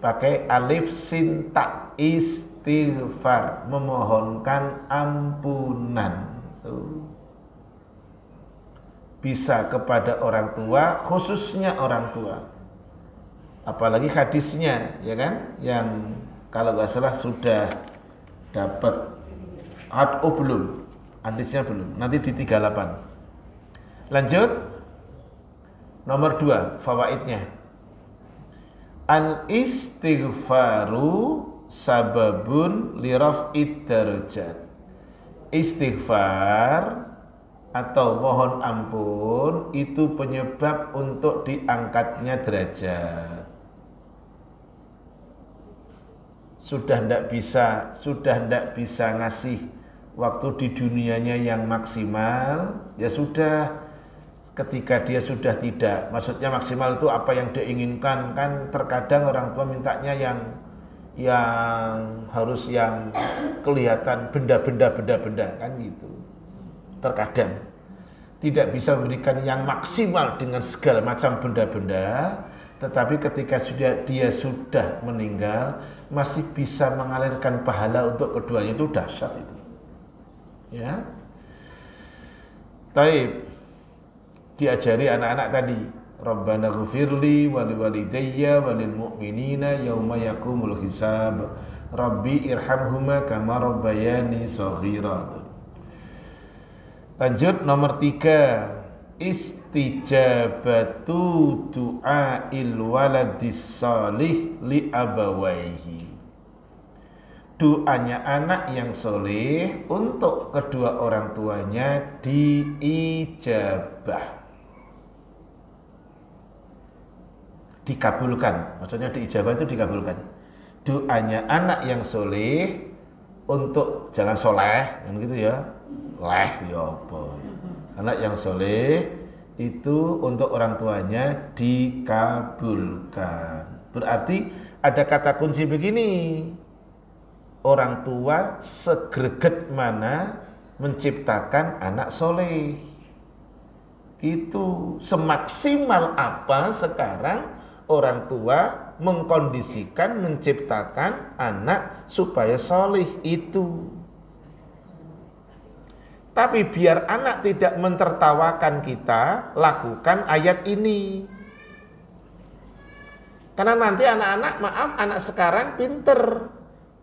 Pakai alif sin ta, istighfar, memohonkan ampunan. Bisa kepada orang tua, khususnya orang tua. Apalagi hadisnya, ya kan? Yang kalau nggak salah sudah dapat belum? Hadisnya belum. Nanti di 38. Lanjut. Nomor 2, fawaidnya. Al-istighfaru sababun liraf'id darajat. Istighfar atau mohon ampun itu penyebab untuk diangkatnya derajat. Sudah tidak bisa ngasih waktu di dunianya yang maksimal, ya sudah. Ketika dia sudah tidak, maksudnya maksimal itu apa yang dia inginkan. Kan terkadang orang tua mintanya yang harus yang kelihatan benda kan gitu. Terkadang tidak bisa memberikan yang maksimal dengan segala macam benda-benda, tetapi ketika dia sudah meninggal masih bisa mengalirkan pahala untuk keduanya, itu dahsyat itu. Ya. Taib. Diajari anak-anak tadi, Rabbana ghfirli wali walidayya walil mu'minina yauma yaqumul hisab. Rabbi irhamhuma kama rabbayani shaghira. Lanjut nomor 3, istijabatu du'ail waladis salih li abawaihi. Doanya anak yang soleh untuk kedua orang tuanya diijabah, dikabulkan. Maksudnya diijabah itu dikabulkan. Doanya anak yang soleh untuk, jangan soleh kan gitu ya, leh ya apa, anak yang soleh itu untuk orang tuanya dikabulkan. Berarti ada kata kunci begini, orang tua segreget mana menciptakan anak soleh, itu semaksimal apa sekarang orang tua mengkondisikan, menciptakan anak supaya soleh itu. Tapi biar anak tidak mentertawakan kita, lakukan ayat ini. Karena nanti anak-anak, maaf, anak sekarang pinter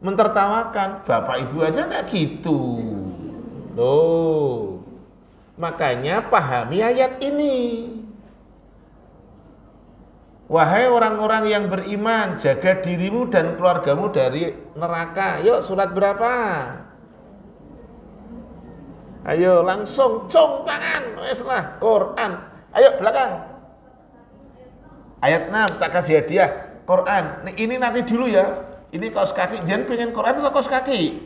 mentertawakan. Bapak ibu aja nggak gitu. Loh, makanya pahami ayat ini. Wahai orang-orang yang beriman, jaga dirimu dan keluargamu dari neraka. Yuk, surat berapa? Ayo langsung cung tangan, weslah Quran. Ayo belakang. Ayat 6, tak kasih hadiah Quran. Ini nanti dulu ya. Ini kaos kaki. Jangan pengen Quran atau kaos kaki?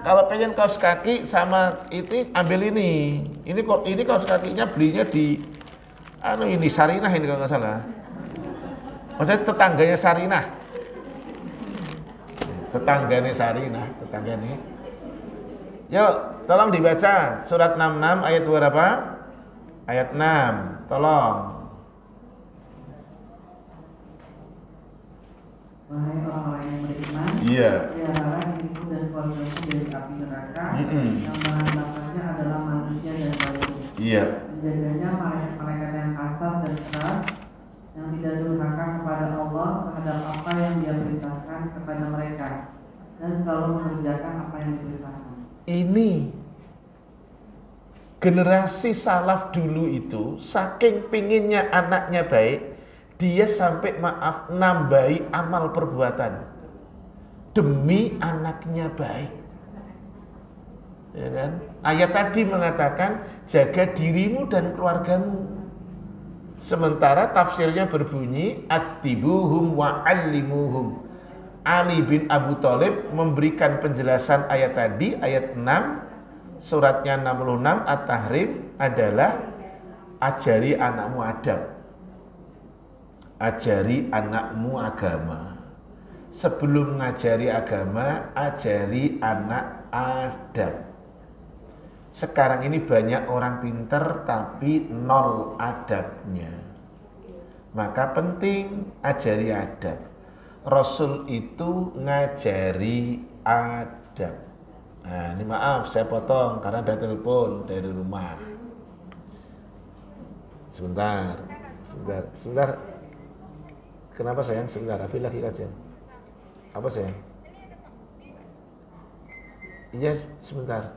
Kalau pengen kaos kaki sama itu ambil ini. Ini kaos kakinya belinya di ini Sarinah ini kalau nggak salah. Maksudnya tetangganya Sarinah. Tetangganya Sarinah, tetangganya. Yuk, tolong dibaca surat 66 ayat berapa? Ayat 6. Tolong. Wahai orang-orang yang beriman, peliharalah dirimu dan keluargamu dari api neraka, yang bahan bakarnya adalah manusia dan batu. Menjaganya malaikat yang kasar dan keras, yang tidak durhaka kepada Allah terhadap apa yang Dia perintahkan kepada mereka, dan selalu mengerjakan apa yang diperintahkan. Ini generasi salaf dulu itu saking pinginnya anaknya baik, dia sampai nambahi amal perbuatan demi anaknya baik. Ya kan? Ayat tadi mengatakan jaga dirimu dan keluargamu. Sementara tafsirnya berbunyi atibuhum wa allimuhum. Ali bin Abu Thalib memberikan penjelasan ayat tadi, ayat 6, suratnya 66 At-Tahrim adalah ajari anakmu adab. Ajari anakmu agama. Sebelum ngajari agama, ajari anak adab. Sekarang ini banyak orang pinter tapi nol adabnya. Maka penting ajari adab. Rasul itu ngajari adab. Nah, ini maaf saya potong karena ada telepon dari rumah. Sebentar. Kenapa sayang? Sebentar, Abi lagi kajian. Apa sayang? Iya, sebentar.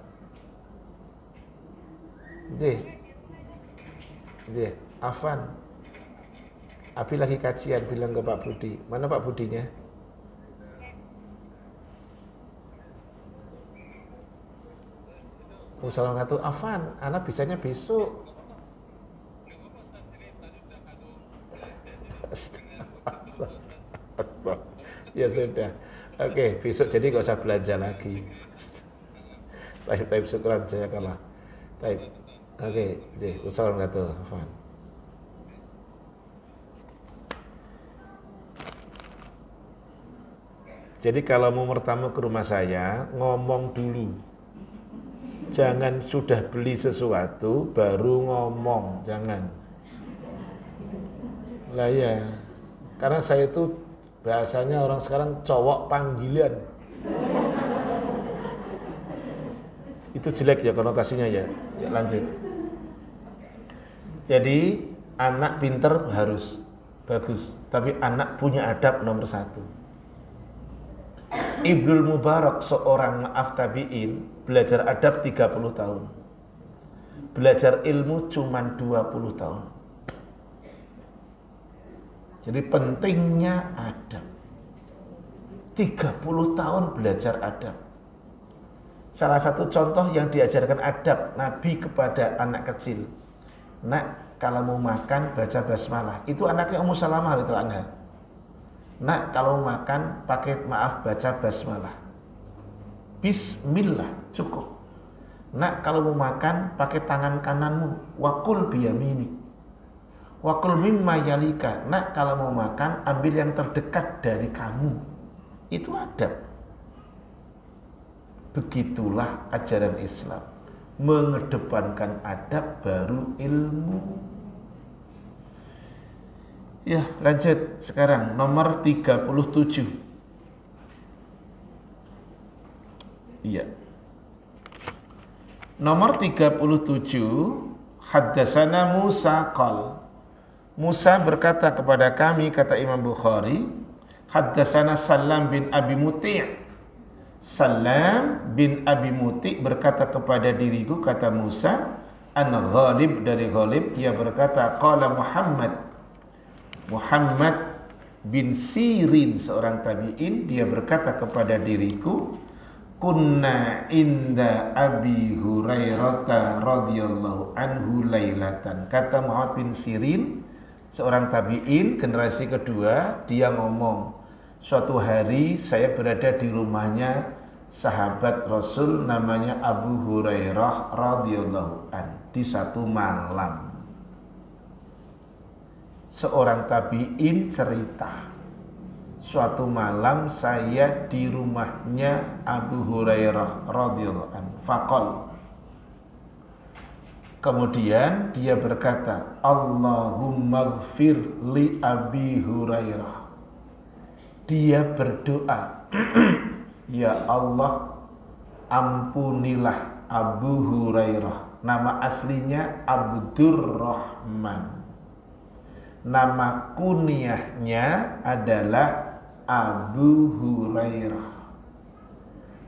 Afan. Abi lagi kajian, bilang ke Pak Budi. Mana Pak Budinya? Assalamualaikum, Afan, anak bisanya besok. Ya sudah. Oke, besok jadi gak usah belanja lagi. Taib syukuran saya kalah. Taib. Oke, Assalamualaikum, Afan. Jadi kalau mau bertamu ke rumah saya, ngomong dulu. Jangan sudah beli sesuatu, baru ngomong. Jangan. Lah ya, karena saya itu bahasanya orang sekarang cowok panggilan. Itu jelek ya konotasinya ya. Ya lanjut. Jadi anak pinter harus bagus. Tapi anak punya adab nomor 1. Ibnul Mubarak, seorang maaf tabi'in, belajar adab 30 tahun. Belajar ilmu cuma 20 tahun. Jadi pentingnya adab. 30 tahun belajar adab. Salah satu contoh yang diajarkan adab Nabi kepada anak kecil. Nak, kalau mau makan baca basmalah. Itu anaknya Ummu Salamah radhiyallahu anha. Nak, kalau makan pakai baca basmalah. Bismillah cukup. Nak, kalau mau makan pakai tangan kananmu. Wakul biyaminik. Wakul mimma yalika. Nak, kalau mau makan ambil yang terdekat dari kamu. Itu adab. Begitulah ajaran Islam. Mengedepankan adab baru ilmu. Ya, lanjut sekarang nomor 37. Iya. Nomor 37, haddatsana Musa qal. Musa berkata kepada kami, kata Imam Bukhari, haddatsana Salam bin Abi Muti'. Salam bin Abi Muti' berkata kepada diriku, kata Musa, an-Ghalib, dari Ghalib, dia berkata, qala Muhammad bin Sirin, seorang tabi'in, dia berkata kepada diriku, kunna inda Abi Hurairah radhiyallahu anhu lailatan. Kata Muhammad bin Sirin, seorang tabi'in generasi kedua, dia ngomong, suatu hari saya berada di rumahnya sahabat Rasul namanya Abu Hurairah radhiyallahu anhu di satu malam. Seorang tabi'in cerita, suatu malam saya di rumahnya Abu Hurairah radhiyallahu anhu. Faqal, kemudian dia berkata, Allahumma gfir li Abi Hurairah. Dia berdoa, ya Allah, ampunilah Abu Hurairah. Nama aslinya Abdurrahman. Nama kunyahnya adalah Abu Hurairah.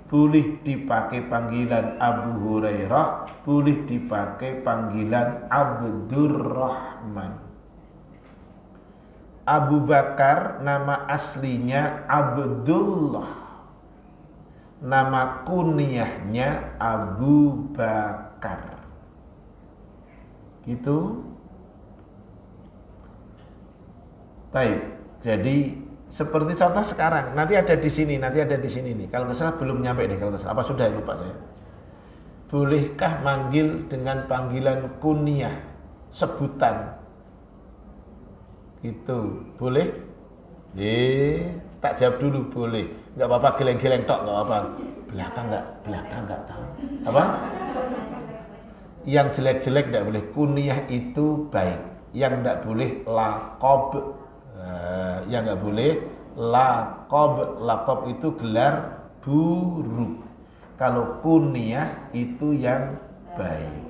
Boleh dipakai panggilan Abu Hurairah, boleh dipakai panggilan Abdurrahman. Abu Bakar nama aslinya Abdullah. Nama kunyahnya Abu Bakar. Gitu. Taib. Jadi seperti contoh sekarang, nanti ada di sini, nanti ada di sini nih. Kalau nggak salah belum nyampe deh, kalau nggak salah. Apa sudah, lupa saya. Bolehkah manggil dengan panggilan kunyah, sebutan? Itu boleh? Tak jawab dulu, boleh. Nggak apa-apa, geleng-geleng tok, nggak apa-apa. Belakang nggak tahu. Apa? Yang jelek-jelek nggak boleh. Kunyah itu baik. Yang nggak boleh laqab. Yang nggak boleh laqab. Laqab itu gelar buruk. Kalau kunyah itu yang baik.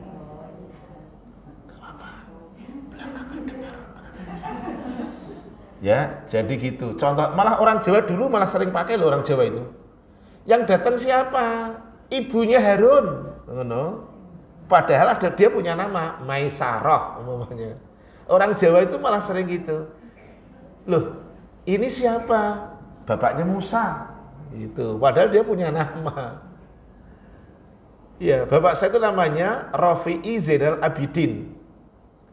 Ya, jadi gitu. Contoh, malah orang Jawa dulu malah sering pakai loh, orang Jawa itu. Yang datang siapa? Ibunya Harun. Padahal dia punya nama Maisarah umpamanya. Orang Jawa itu malah sering gitu. Loh, ini siapa? Bapaknya Musa. Itu. Padahal dia punya nama. Ya, bapak saya itu namanya Rafi'i Zainal Abidin.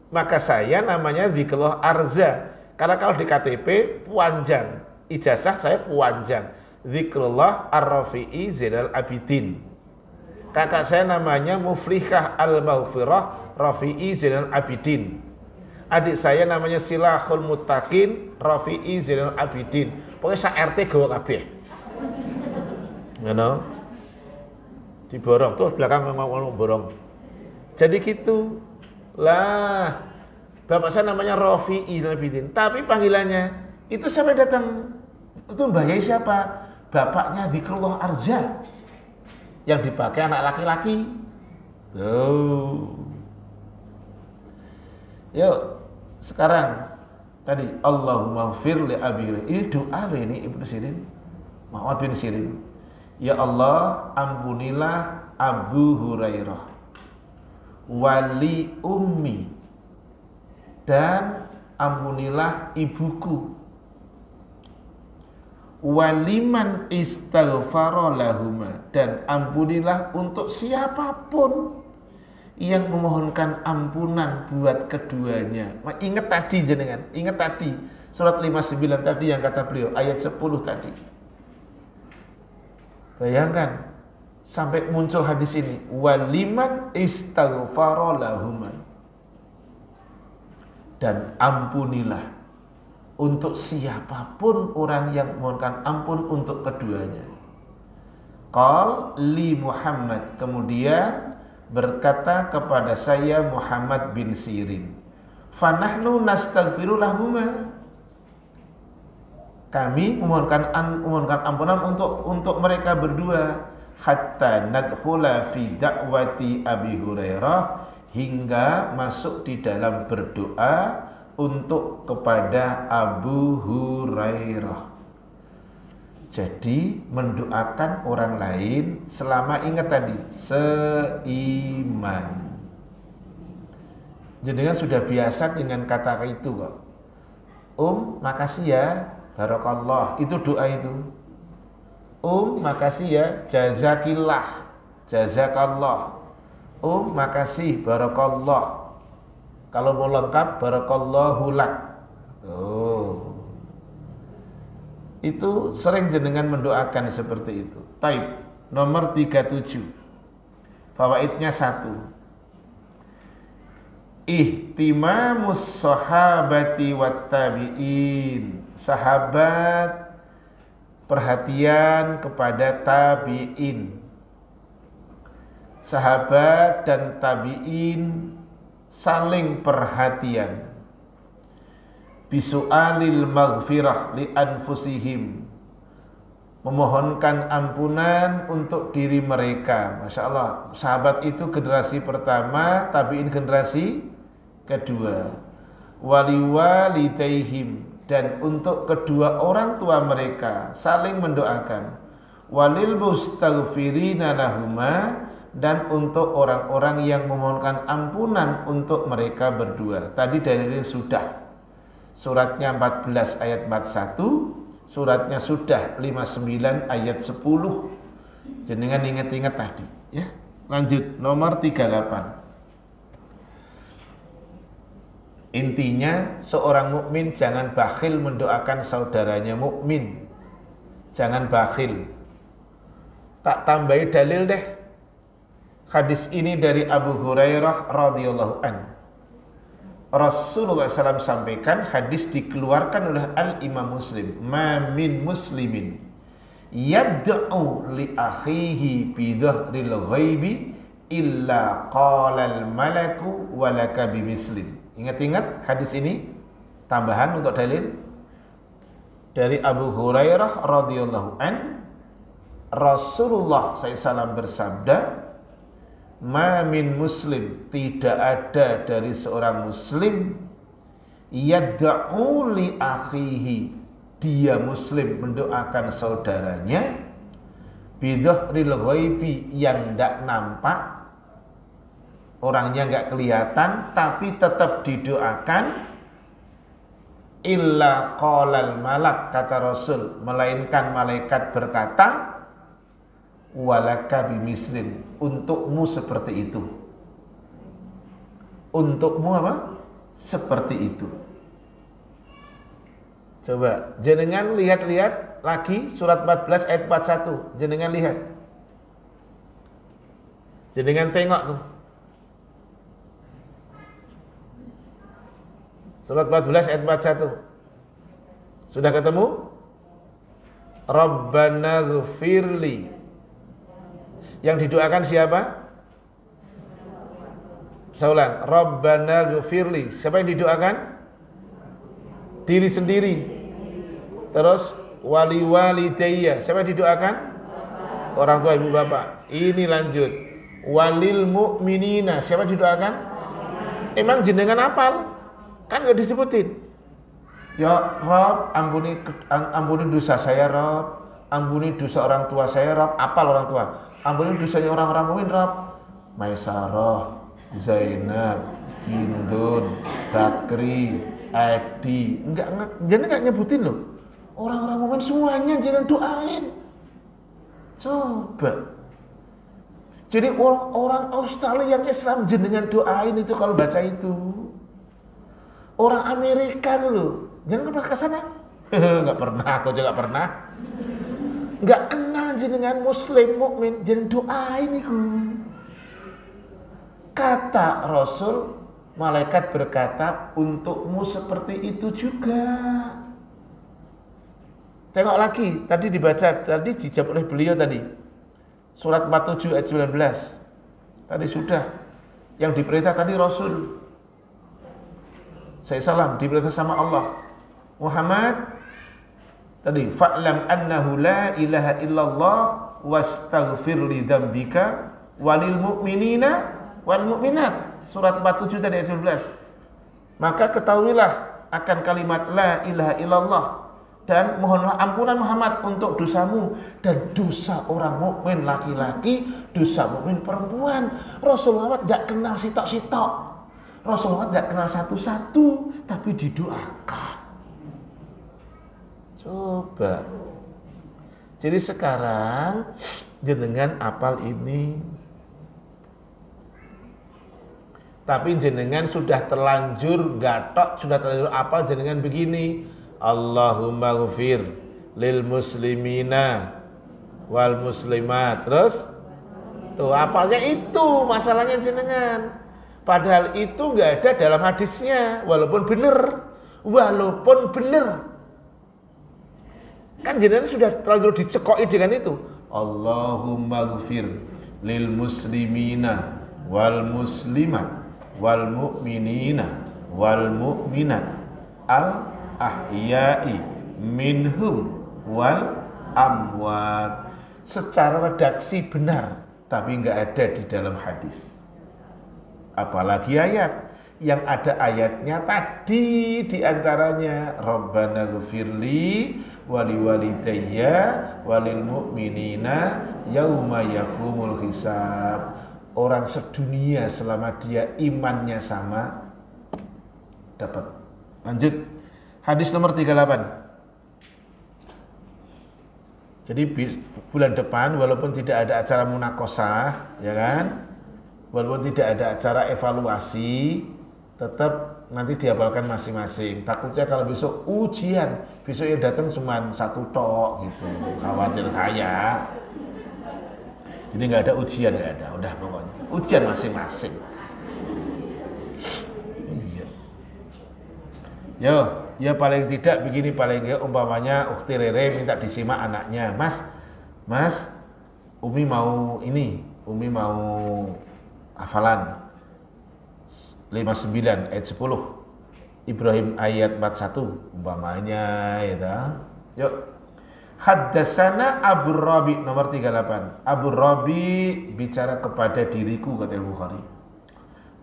Maka saya namanya Dzikrullah Arza. Karena kalau di KTP Puanjang, ijazah saya Puanjang. Dzikrullah Ar-Rafi'i Zainal Abidin. Kakak saya namanya Muflihah Al-Maghfirah Rafi'i Zainal Abidin. Adik saya namanya Silahul Muttaqin Rafi'i Zainal Abidin. Pokoknya sa-RT gawa kabeh. Ngono. Diborong terus belakang ngomong borong. Jadi gitu lah, bapak saya namanya Rafi'i Abidin, tapi panggilannya itu siapa yang datang? Itu Mbah Yai siapa? Bapaknya Dzikrullah Arza yang dipakai anak laki-laki. Yuk sekarang tadi Allahumma ighfir li Abi Hurairah. Ini doa loh ini Ibnu Sirin, Muhammad bin Sirin. Ya Allah, ampunilah Abu Hurairah, wali ummi, dan ampunilah ibuku. Waliman istaghfara lahuma, dan ampunilah untuk siapapun yang memohonkan ampunan buat keduanya. Ingat tadi jenengan, ingat tadi surat 59 tadi yang kata beliau, ayat 10 tadi. Bayangkan sampai muncul hadis ini, waliman istaghfara lahuma, dan ampunilah untuk siapapun orang yang memohonkan ampun untuk keduanya. Qal li Muhammad, kemudian berkata kepada saya Muhammad bin Sirin, fanahnu nastaghfiru lahuma, kami memohonkan ampunan untuk mereka berdua, hatta nadkhula fi da'wati Abi Hurairah, hingga masuk di dalam berdoa untuk kepada Abu Hurairah. Jadi mendoakan orang lain selama, ingat tadi, seiman. Jenengan sudah biasa dengan kata itu kok. Makasih ya, barakallah, itu doa itu. Makasih ya, jazakillah, jazakallah. Makasih, barakallah. Kalau mau lengkap, barakallahu lak. Itu sering jenengan mendoakan seperti itu. Taib, nomor 37. Fawaidnya 1. Ihtimamus sahabati wat tabi'in. Sahabat perhatian kepada tabi'in. Sahabat dan tabi'in saling perhatian. Bisu'alil maghfirah li anfusihim, memohonkan ampunan untuk diri mereka. Masya Allah, sahabat itu generasi pertama, tabi'in generasi kedua. Waliwalidayhim, dan untuk kedua orang tua mereka saling mendoakan. Walil mustaghfirina lahuma, dan untuk orang-orang yang memohonkan ampunan untuk mereka berdua. Tadi dalilnya sudah. Suratnya 14 ayat 41, suratnya sudah 59 ayat 10. Jenengan ingat-ingat tadi, ya. Lanjut nomor 38. Intinya seorang mukmin jangan bakhil mendoakan saudaranya mukmin. Jangan bakhil. Tak tambahi dalil deh. Hadis ini dari Abu Hurairah radhiyallahu an. Rasulullah SAW sampaikan, hadis dikeluarkan oleh Al-Imam Muslim. Ma min muslimin yad'u li akhihi bi dhahril ghaibi illa qala al-malaku walaka bimislim. Ingat-ingat hadis ini, tambahan untuk dalil dari Abu Hurairah radhiyallahu an, Rasulullah SAW bersabda, ma min muslim, tidak ada dari seorang muslim yad'u li akhihi, dia muslim mendoakan saudaranya bidhahril ghaibi, yang tidak nampak, orangnya nggak kelihatan, tapi tetap didoakan. Illa qalal malak, kata Rasul, melainkan malaikat berkata, walaka bimislim, untukmu seperti itu. Untukmu apa? Seperti itu. Coba jenengan lihat-lihat lagi surat 14 ayat 41. Jenengan lihat. Jenengan tengok tuh. Surat 14 ayat 41. Sudah ketemu? Rabbana ghfirli. Yang didoakan siapa? Saya ulang. Rabbana ghfirli. Siapa yang didoakan? Diri sendiri. Terus wali walidayya. Siapa yang didoakan? Orang tua ibu bapak. Ini lanjut. Walil mu'minina. Siapa yang didoakan? Emang jenengan apal? Kan nggak disebutin. Ya Rob, ampuni dosa saya Rob, ampuni dosa orang tua saya Rob. Apal orang tua? Ampuni dosanya orang-orang mukmin Rob. Maisarah, Zainab, Hindun, Bakri, Edi. Jangan nggak nyebutin loh. Orang-orang mukmin semuanya jangan doain. Coba. Jadi orang Australia yang Islam jenengan doain itu kalau baca itu. Orang Amerika dulu, jangan pernah ke sana. Nggak pernah, aku juga nggak pernah. Nggak kenal jenengan Muslim mukmin, jangan doain itu. Kata Rasul, malaikat berkata, untukmu seperti itu juga. Tengok lagi, tadi dibaca, tadi dijawab oleh beliau tadi. Surat 47 ayat 19. Tadi sudah. Yang diperintah tadi Rasul. Saya salam diperintah sama Allah. Muhammad tadi fa'lam annahu la ilaha illallah wastaghfir li dzambika walil mu'minina wal mu'minat. Surat 47 tadi ayat 19. Maka ketahuilah akan kalimat la ilaha illallah dan mohonlah ampunan Muhammad untuk dosamu dan dosa orang mukmin laki-laki, dosa mukmin perempuan. Rasulullah tidak kenal sitok-sitok. Rasulullah tidak kenal satu-satu, tapi didoakan. Coba. Jadi sekarang jenengan apal ini. Tapi jenengan sudah terlanjur gatok, sudah terlanjur apal jenengan begini. Allahumma ghfir lil muslimina wal muslimat. Terus tuh apalnya itu masalahnya jenengan. Padahal itu nggak ada dalam hadisnya, walaupun benar. Kan jenengan sudah terlalu dicekoi dengan itu. Allahumma ghfir lil muslimina wal muslimat wal mu'minina wal mu'minat al ahya'i minhum wal amwat. Secara redaksi benar, tapi nggak ada di dalam hadis. Apalagi ayat. Yang ada ayatnya tadi diantaranya Rabbana ghfirli wali walidayya walil mu'minina yauma yakumul hisab. Orang sedunia selama dia imannya sama dapat. Lanjut. Hadis nomor 38. Jadi bulan depan walaupun tidak ada acara munakosah, ya kan? Walaupun tidak ada acara evaluasi, tetap nanti dihafalkan masing-masing. Takutnya kalau besok ujian, besok yang datang cuma 1 tok gitu. Khawatir saya. Jadi nggak ada ujian, nggak ada. Udah pokoknya ujian masing-masing. Iya. Yo, ya paling tidak begini, paling enggak umpamanya Ukhti Rere minta disimak anaknya, Mas, Umi mau hafalan 59 ayat 10, Ibrahim ayat 41 umpamanya ya. Yuk. Haddatsana Abu Rabi nomor 38. Abu Rabi bicara kepada diriku, kata Bukhari.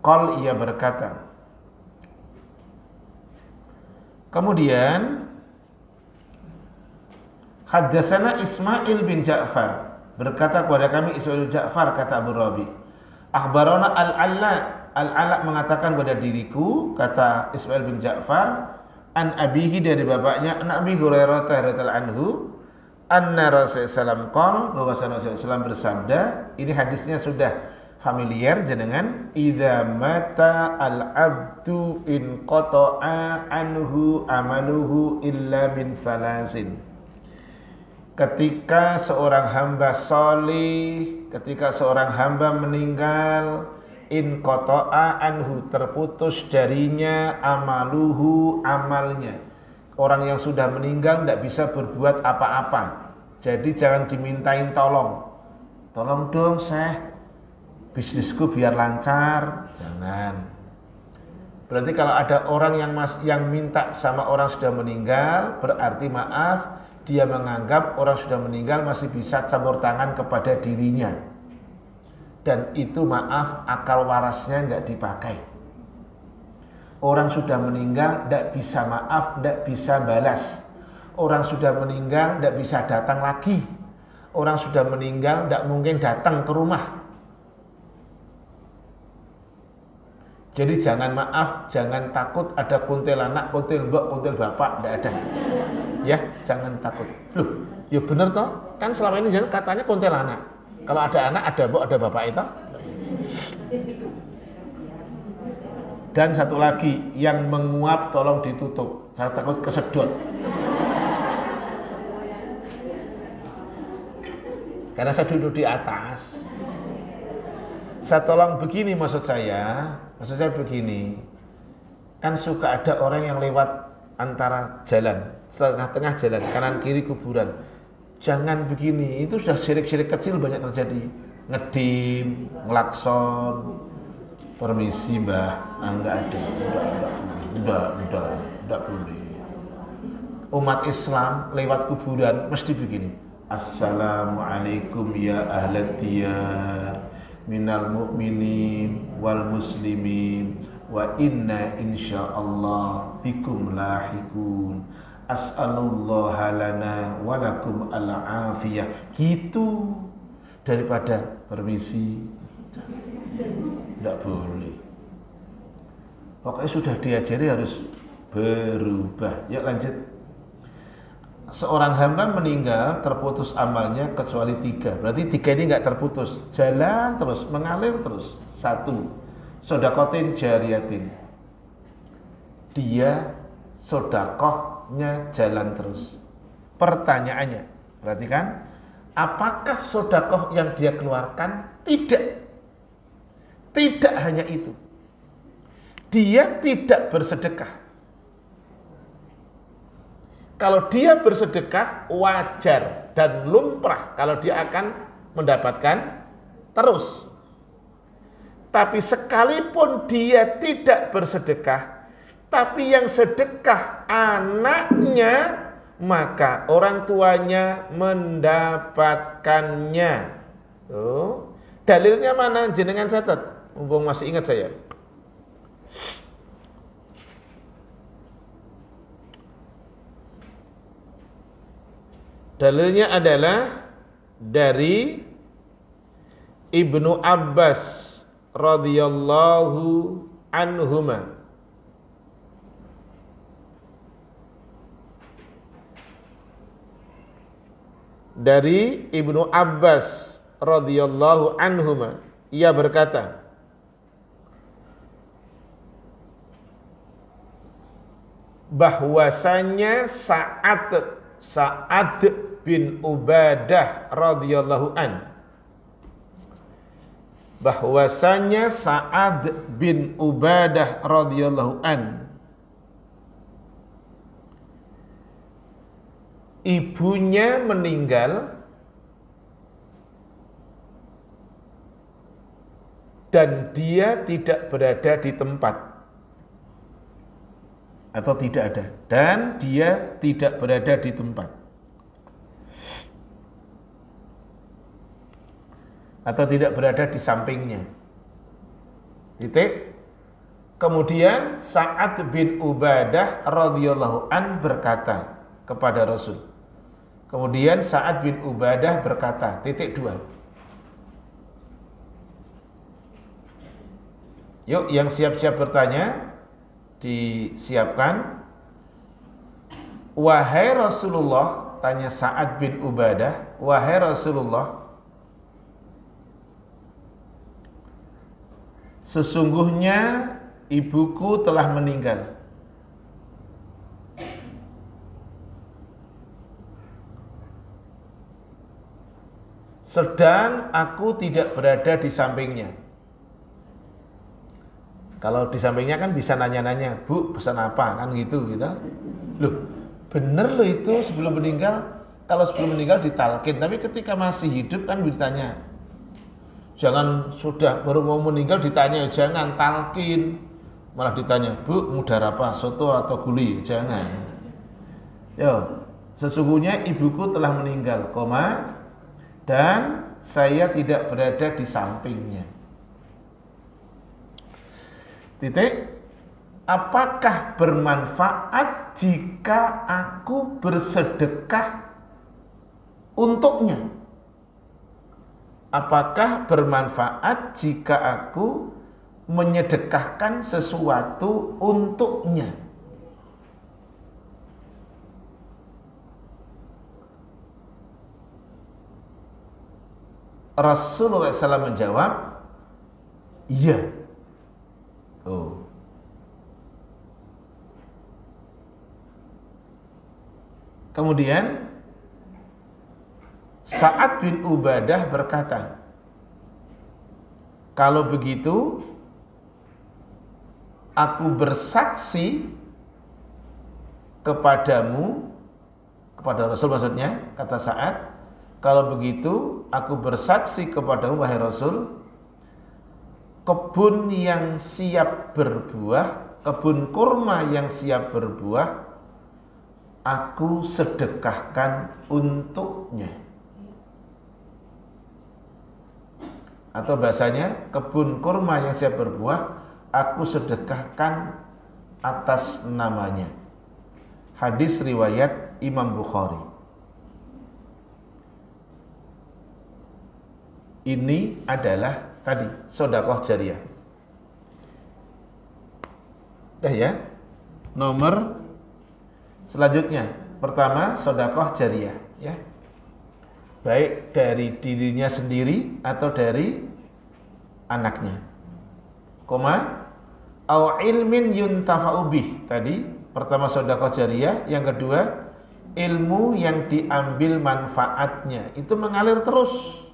Qal, ia berkata. Kemudian haddatsana Ismail bin Ja'far berkata kepada kami Ismail bin Ja'far, kata Abu Rabi. Akhbarana Al-Ala mengatakan kepada diriku, kata Ismail bin Ja'far, an abihi dari bapaknya, an Abi Hurairah radhiyallahu anhu, anna Rasulullah qol, bahwa Rasulullah bersabda, ini hadisnya sudah familiar jenengan, idza mata al-abdu in qata'a anhu amaluhu illa min salasin. Ketika seorang hamba salih, ketika seorang hamba meninggal, in qata'a anhu, terputus darinya amaluhu, amalnya. Orang yang sudah meninggal tidak bisa berbuat apa-apa. Jadi jangan dimintain tolong. Tolong dong Syekh, bisnisku biar lancar. Jangan. Berarti kalau ada orang yang minta sama orang sudah meninggal, berarti maaf, dia menganggap orang sudah meninggal masih bisa campur tangan kepada dirinya. Dan itu maaf, akal warasnya nggak dipakai. Orang sudah meninggal tidak bisa maaf, tidak bisa balas. Orang sudah meninggal tidak bisa datang lagi. Orang sudah meninggal tidak mungkin datang ke rumah. Jadi jangan maaf, jangan takut ada kuntilanak, kuntil mbok, kuntil bapak, tidak ada. Ya, jangan takut. Loh, ya bener toh? Kan selama ini katanya kuntilanak. Kalau ada anak, ada mbok, ada bapak itu. Dan satu lagi, yang menguap tolong ditutup. Saya takut kesedot. Karena saya duduk di atas. Saya tolong begini, maksud saya begini. Kan suka ada orang yang lewat antara jalan, tengah-tengah jalan, kanan kiri kuburan. Jangan begini, itu sudah syirik-syirik kecil banyak terjadi. Ngedim, ngelakson, permisi mbah, enggak ada, enggak boleh. Umat Islam lewat kuburan mesti begini. Assalamualaikum ya ahlad diyar minal mu'minin wal muslimin wa inna insyaallah bikum lahikun. As'alullaha lana walakum al-afiyah. Gitu. Daripada permisi, tidak boleh. Pokoknya sudah diajari harus berubah. Yuk lanjut. Seorang hamba meninggal terputus amalnya kecuali 3. Berarti 3 ini nggak terputus, jalan terus, mengalir terus. 1, sodakotin jariyatin. Dia sodakohnya jalan terus. Pertanyaannya, perhatikan, apakah sodakoh yang dia keluarkan? Tidak hanya itu. Dia tidak bersedekah. Kalau dia bersedekah, wajar dan lumrah kalau dia akan mendapatkan terus. Tapi sekalipun dia tidak bersedekah, tapi yang sedekah anaknya, maka orang tuanya mendapatkannya. Tuh. Dalilnya mana? Jenengan catat. Mumpung masih ingat saya. Dalilnya adalah dari Ibnu Abbas radhiyallahu anhuma. Dari Ibnu Abbas radhiyallahu anhuma, ia berkata, bahwasanya Sa'ad bin Ubadah radhiyallahu an, bahwasanya Sa'ad bin Ubadah radhiyallahu an ibunya meninggal dan dia tidak berada di tempat, atau tidak ada, dan dia tidak berada di tempat, atau tidak berada di sampingnya. Titik. Kemudian Sa'ad bin Ubadah radhiyallahu an berkata kepada Rasul. Kemudian Sa'ad bin Ubadah berkata, titik 2. Yuk, yang siap-siap bertanya, disiapkan. Wahai Rasulullah, tanya Sa'ad bin Ubadah, wahai Rasulullah, sesungguhnya ibuku telah meninggal. Sedang aku tidak berada di sampingnya. Kalau di sampingnya kan bisa nanya-nanya, Bu, pesan apa? Kan gitu. Loh, bener loh itu sebelum meninggal. Kalau sebelum meninggal ditalkin, tapi ketika masih hidup kan ditanya. Jangan sudah baru mau meninggal ditanya, jangan talkin. Malah ditanya, Bu, mudar apa? Soto atau guli? Jangan. Yo, sesungguhnya ibuku telah meninggal, dan saya tidak berada di sampingnya. Titik. Apakah bermanfaat jika aku bersedekah untuknya? Apakah bermanfaat jika aku menyedekahkan sesuatu untuknya? Rasulullah SAW menjawab, iya. Oh. Kemudian Sa'ad bin Ubadah berkata, kalau begitu aku bersaksi kepadamu, kepada Rasul maksudnya, kata Sa'ad, kalau begitu aku bersaksi kepadamu wahai Rasul, kebun yang siap berbuah, kebun kurma yang siap berbuah, aku sedekahkan untuknya. Atau bahasanya, kebun kurma yang siap berbuah, aku sedekahkan atas namanya. Hadis riwayat Imam Bukhari. Ini adalah tadi sedekah jariyah. Ya. Nomor selanjutnya, pertama sedekah jariyah, ya. Baik dari dirinya sendiri atau dari anaknya. Au ilmin yuntafa'u bih. Tadi pertama sedekah jariyah, yang kedua ilmu yang diambil manfaatnya, itu mengalir terus.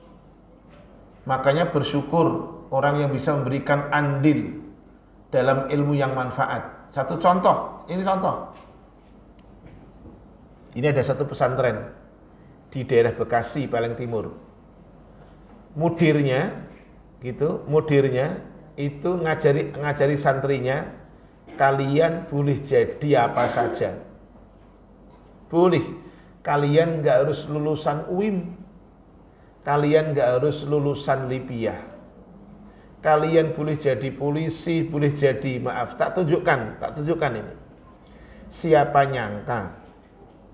Makanya bersyukur orang yang bisa memberikan andil dalam ilmu yang manfaat. Satu contoh, ini contoh. Ini ada satu pesantren di daerah Bekasi paling timur. Mudirnya itu ngajari santrinya, kalian boleh jadi apa saja. Boleh. Kalian nggak harus lulusan UIM. Kalian gak harus lulusan Libya. Kalian boleh jadi polisi, boleh jadi, tak tunjukkan ini. Siapa nyangka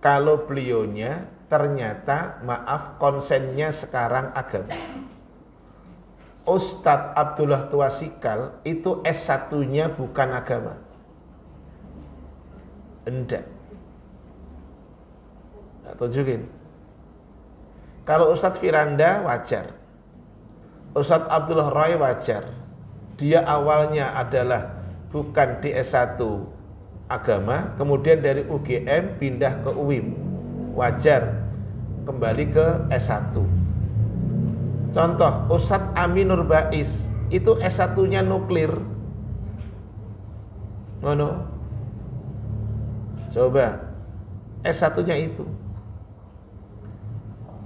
kalau beliaunya ternyata konsennya sekarang agama. Ustadz Abdullah Tuasikal itu S1-nya bukan agama. Enggak. Tak tunjukin. Kalau Ustadz Firanda wajar, Ustadz Abdullah Roy wajar. Dia awalnya adalah bukan di S1 agama, kemudian dari UGM pindah ke UIM, wajar kembali ke S1. Contoh, Ustadz Aminur Bais itu S1-nya nuklir. Ngono. Coba S1-nya itu.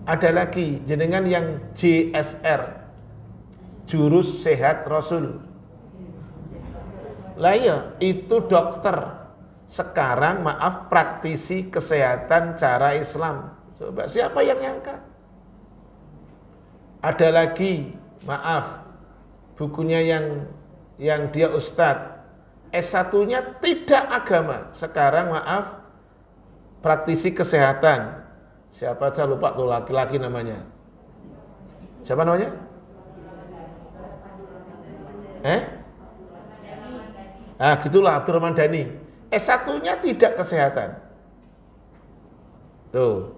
Ada lagi jenengan yang JSR, Jurus Sehat Rasul. Lah iya, itu dokter. Sekarang maaf praktisi kesehatan cara Islam. Coba siapa yang nyangka? Ada lagi, maaf, bukunya yang dia ustadz, S1-nya tidak agama. Sekarang maaf, praktisi kesehatan. Siapa saya lupa tuh laki-laki namanya. Siapa namanya? Gitulah Abdurrahman Dhani. S1-nya tidak kesehatan. Tuh.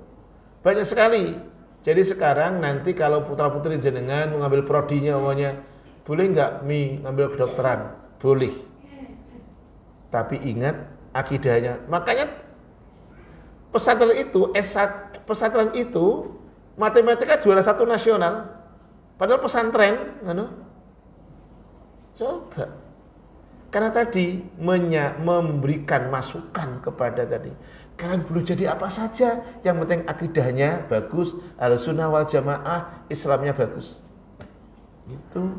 Banyak sekali. Jadi sekarang nanti kalau putra-putri jenengan mengambil prodinya umumnya, boleh nggak ngambil kedokteran? Boleh. Tapi ingat akidahnya. Makanya pesantren itu matematika juara 1 nasional. Padahal pesantren, coba. Karena tadi memberikan masukan kepada tadi. Kalian boleh jadi apa saja, yang penting akidahnya bagus, Ahlussunnah wal Jamaah, Islamnya bagus. Gitu.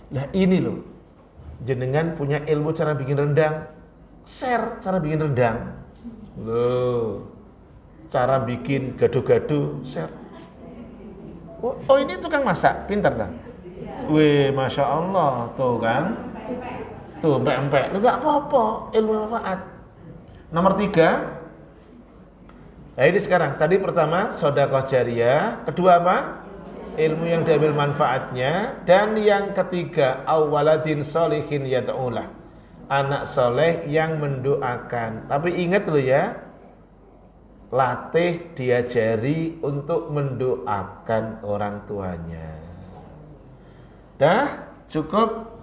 Nah ini loh, jenengan punya ilmu cara bikin rendang, share cara bikin rendang. Loh, cara bikin gado-gado, share. Oh ini tukang masak, pintar tak? Wih, Masya Allah, tuh kan? Tuh, empek-empek, nggak apa-apa, ilmu manfaat. Nomor 3, nah ini sekarang, tadi pertama sedekah jariyah, kedua apa? Ilmu yang diambil manfaatnya, dan yang ketiga awaladin sholihin yad'ulah, anak soleh yang mendoakan. Tapi ingat loh ya, latih diajari untuk mendoakan orang tuanya. Dah cukup.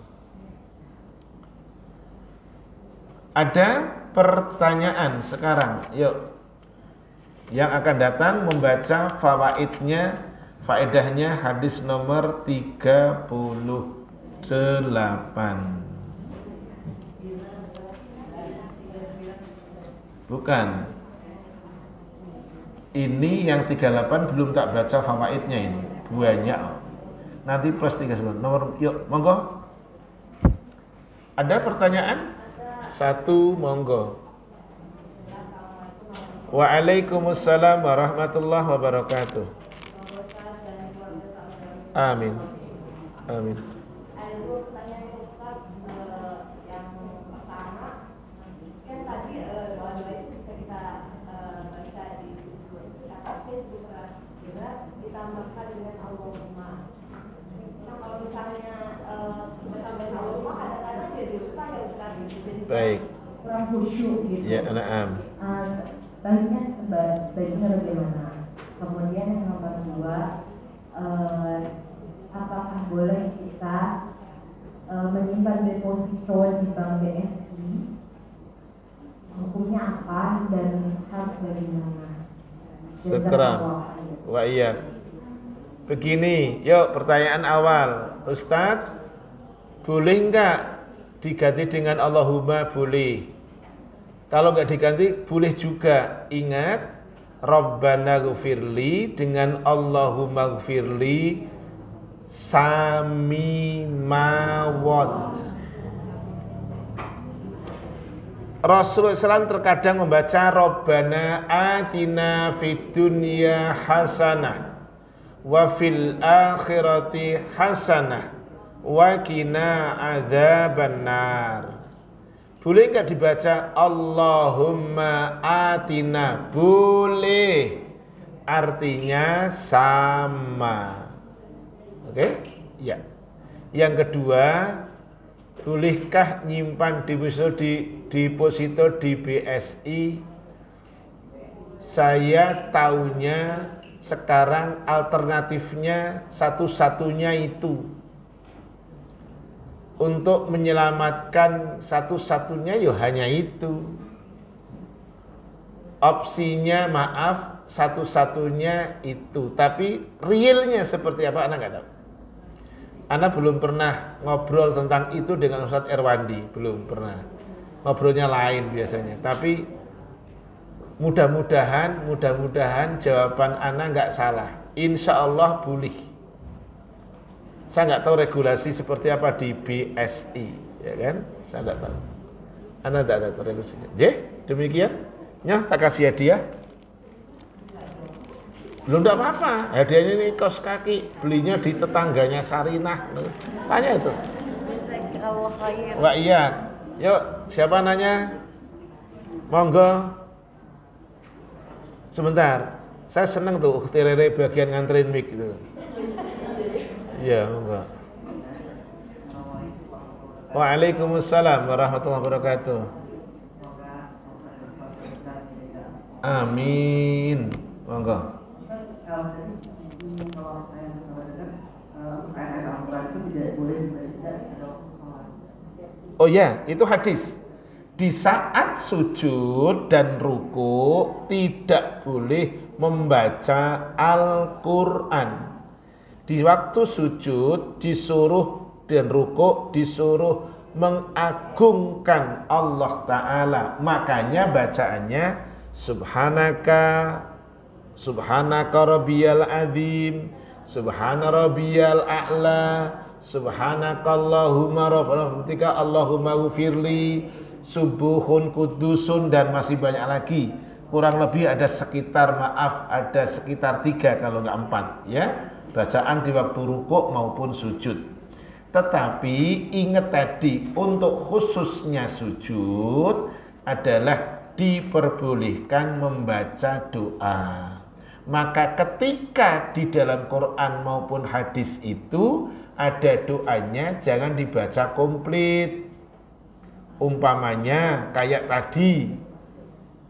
Ada pertanyaan sekarang, yuk. Yang akan datang membaca faedahnya hadis nomor 38. Bukan. Ini yang 38 belum tak baca fawaidnya ini. Banyak. Nanti plus 39. Nomor, yuk, monggo. Ada pertanyaan? 1, monggo. Waalaikumsalam warahmatullahi wabarakatuh. Amin. Amin. Baik. Kurang khusyuk gitu. Ya, na'am. Baiknya bagaimana? Kemudian yang nomor 2, apakah boleh kita menyimpan deposito di bank BSI? Hukumnya apa dan harus bagaimana? Sekarang, wa iya. Begini, yuk pertanyaan awal, Ustadz, boleh enggak diganti dengan Allahumma? Boleh. Kalau enggak diganti, boleh juga. Ingat, Rabbana ghfirli dengan Allahumma ghfirli sami mawon. Rasulullah SAW terkadang membaca Rabbana atina fid dunya hasanah wa fil akhirati hasanah wa qina adzabannar. Boleh enggak dibaca Allahumma atina? Boleh. Artinya sama. Oke? Ya. Yang kedua, bolehkah nyimpan deposito di BSI? Saya taunya sekarang alternatifnya satu-satunya itu untuk menyelamatkan satu-satunya ya hanya itu. Opsinya maaf satu-satunya itu, tapi realnya seperti apa Ana nggak tahu. Ana belum pernah ngobrol tentang itu dengan Ustadz Erwandi, belum pernah. Ngobrolnya lain biasanya, tapi mudah-mudahan jawaban Ana nggak salah. Insya Allah boleh. Saya nggak tahu regulasi seperti apa di BSI, ya kan? Saya nggak tahu. Ana nggak tahu regulasinya. Demikian. Ya, tak kasih hadiah. Belum, enggak apa-apa. Hadiahnya ini kaos kaki, belinya di tetangganya Sarinah. Tanya itu. Wah iya. Yuk, siapa nanya? Monggo. Sebentar. Saya seneng tuh terere bagian nganterin mic gitu. Iya, monggo. Waalaikumsalam warahmatullahi wabarakatuh. Amin. Monggo. Kalau saya dengar ayat Al-Quran itu tidak boleh dibaca pada waktu sholat. Oh ya, itu hadis. Di saat sujud dan ruku tidak boleh membaca Al-Quran. Di waktu sujud disuruh dan ruku disuruh mengagungkan Allah Ta'ala. Makanya bacaannya Subhanaka rabbiyal azim, subhana rabbiyal a'la, subhanakallahumma rabbika Allahumma ghfirli, subuhun kudusun, dan masih banyak lagi. Kurang lebih ada sekitar 3 kalau nggak 4 ya, bacaan di waktu rukuk maupun sujud. Tetapi ingat tadi, untuk khususnya sujud adalah diperbolehkan membaca doa. Maka ketika di dalam Quran maupun hadis itu ada doanya, jangan dibaca komplit. Umpamanya kayak tadi,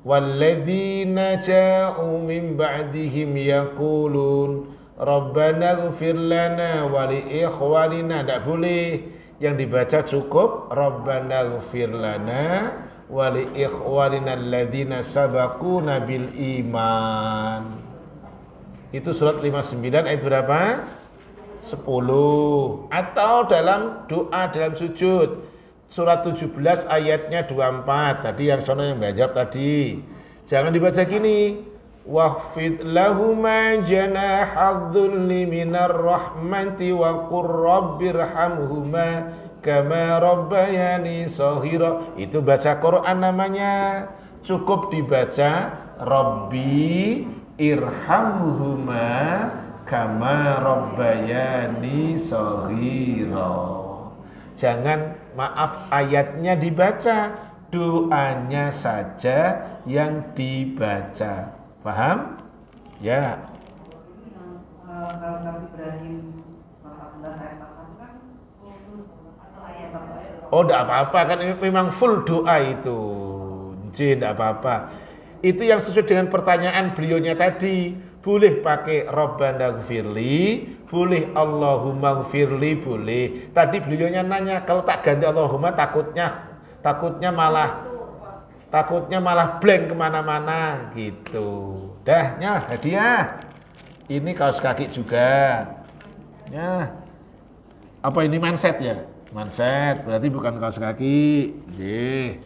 walladzina ja'u min ba'dihim yaqulun rabbana ighfir lana wa li ikhwanina. Tidak boleh, yang dibaca cukup rabbana ighfir lana wa li ikhwanina alladzina sabaquna bil iman. Itu surat 59 ayat berapa? 10. Atau dalam doa dalam sujud surat 17 ayatnya 24. Tadi yang sono yang jawab tadi. Jangan dibaca gini. Waqfid lahuma janahadzulli minar rahmati wa qur rabbirhamhuma kama rabbayani shaghira. Itu baca Quran namanya. Cukup dibaca Rabbi irhamhuma kama rabbayani shaghira. Jangan, maaf, ayatnya dibaca, doanya saja yang dibaca. Paham? Ya. Kalau Nabi Ibrahim 14 ayat 1 kan atau ayat 1 ayat. Oh, tidak apa-apa, kan memang full doa itu. Tidak apa-apa. Itu yang sesuai dengan pertanyaan beliaunya tadi. Boleh pakai Rabbana gfirli, boleh Allahumma gfirli, boleh. Tadi beliaunya nanya, kalau tak ganti Allahumma takutnya malah blank kemana-mana gitu. Dahnya hadiah. Ini kaos kaki juga. Ya. Apa ini manset ya? Manset, berarti bukan kaos kaki. Jih.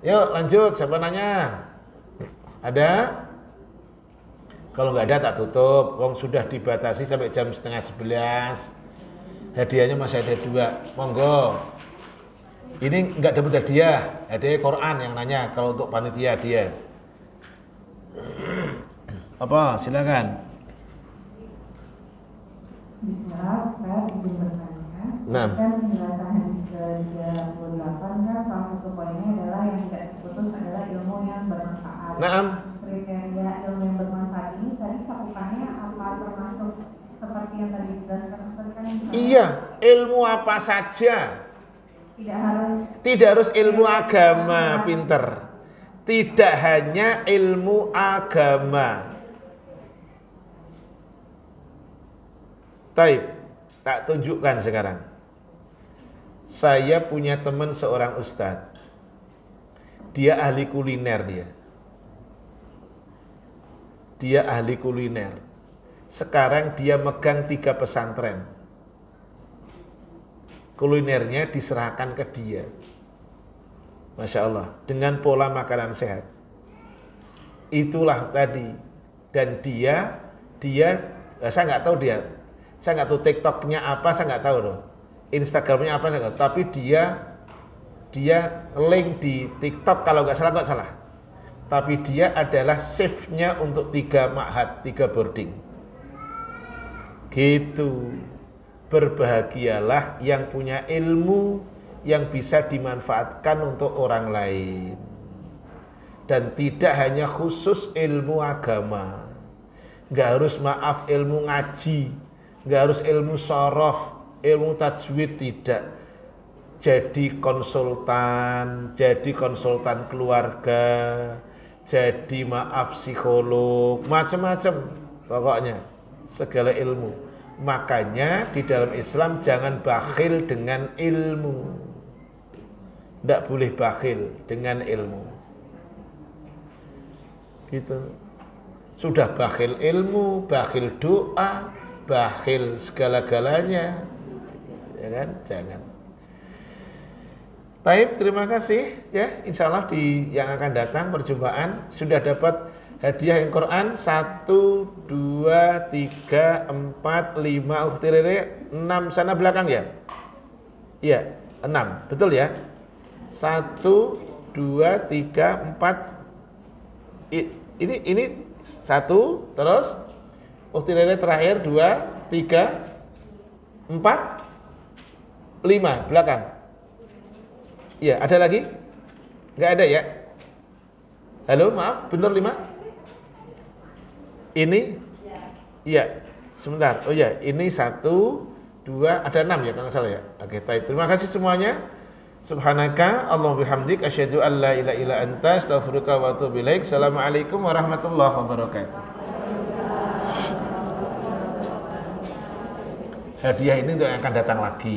Yuk lanjut, siapa nanya? Ada? Kalau nggak ada tak tutup. Wong sudah dibatasi sampai jam 10:30. Hadiahnya masih ada 2. Monggo. Ini nggak dapat hadiah. Hadiah Quran yang nanya. Kalau untuk panitia dia. Apa? Silakan. Bismillah, saya izin bertanya. Nah. Dan penjelasan hadis ke-38 kan salah satu poinnya adalah yang tidak terputus adalah ilmu yang bermanfaat. Naam. Kriteria ilmu yang bermanfaat ini tadi cakupannya apa, termasuk seperti yang tadi dijelaskan kan? Iya, ilmu apa saja. Tidak harus ilmu agama, pinter. Tidak hanya ilmu agama. Taib, tak tunjukkan sekarang. Saya punya teman seorang ustadz. Dia ahli kuliner dia. Dia ahli kuliner. Sekarang dia megang 3 pesantren. Kulinernya diserahkan ke dia. Masya Allah. Dengan pola makanan sehat. Itulah tadi. Dan dia saya nggak tahu dia. Saya nggak tahu TikToknya apa, saya nggak tahu loh. Instagramnya apa, saya nggak tahu. Tapi dia link di TikTok kalau nggak salah. Tapi dia adalah chef-nya untuk 3 ma'had, 3 boarding. Gitu. Berbahagialah yang punya ilmu yang bisa dimanfaatkan untuk orang lain. Dan tidak hanya khusus ilmu agama. Nggak harus ilmu ngaji, nggak harus ilmu shorof, ilmu tajwid, tidak. Jadi konsultan keluarga, jadi psikolog, macam-macam, pokoknya segala ilmu. Makanya di dalam Islam jangan bakhil dengan ilmu. Tidak boleh bakhil dengan ilmu. Gitu. Sudah bakhil ilmu, bakhil doa, bakhil segala-galanya, ya kan? Jangan. Baik, terima kasih ya. Insya Allah di yang akan datang perjumpaan sudah dapat hadiah yang Quran 1, 2, 3, 4, 5, Ukhti Rere 6 sana belakang ya? Iya, 6, betul ya? 1, 2, 3, 4. Ini 1, terus Ukhti Rere terakhir 2, 3, 4, 5 belakang. Iya, ada lagi? Nggak ada ya? Halo, maaf, benar 5? Ini? Iya, sebentar. Oh ya, ini 1, 2, ada 6 ya kalau nggak salah ya. Oke, baik. Terima kasih semuanya. Subhanaka Allahumma bihamdik asyhadu an la ilaha illa anta astaghfiruka wa atubu ilaik. Assalamualaikum warahmatullahi wabarakatuh. Hadiah ini untuk yang akan datang lagi.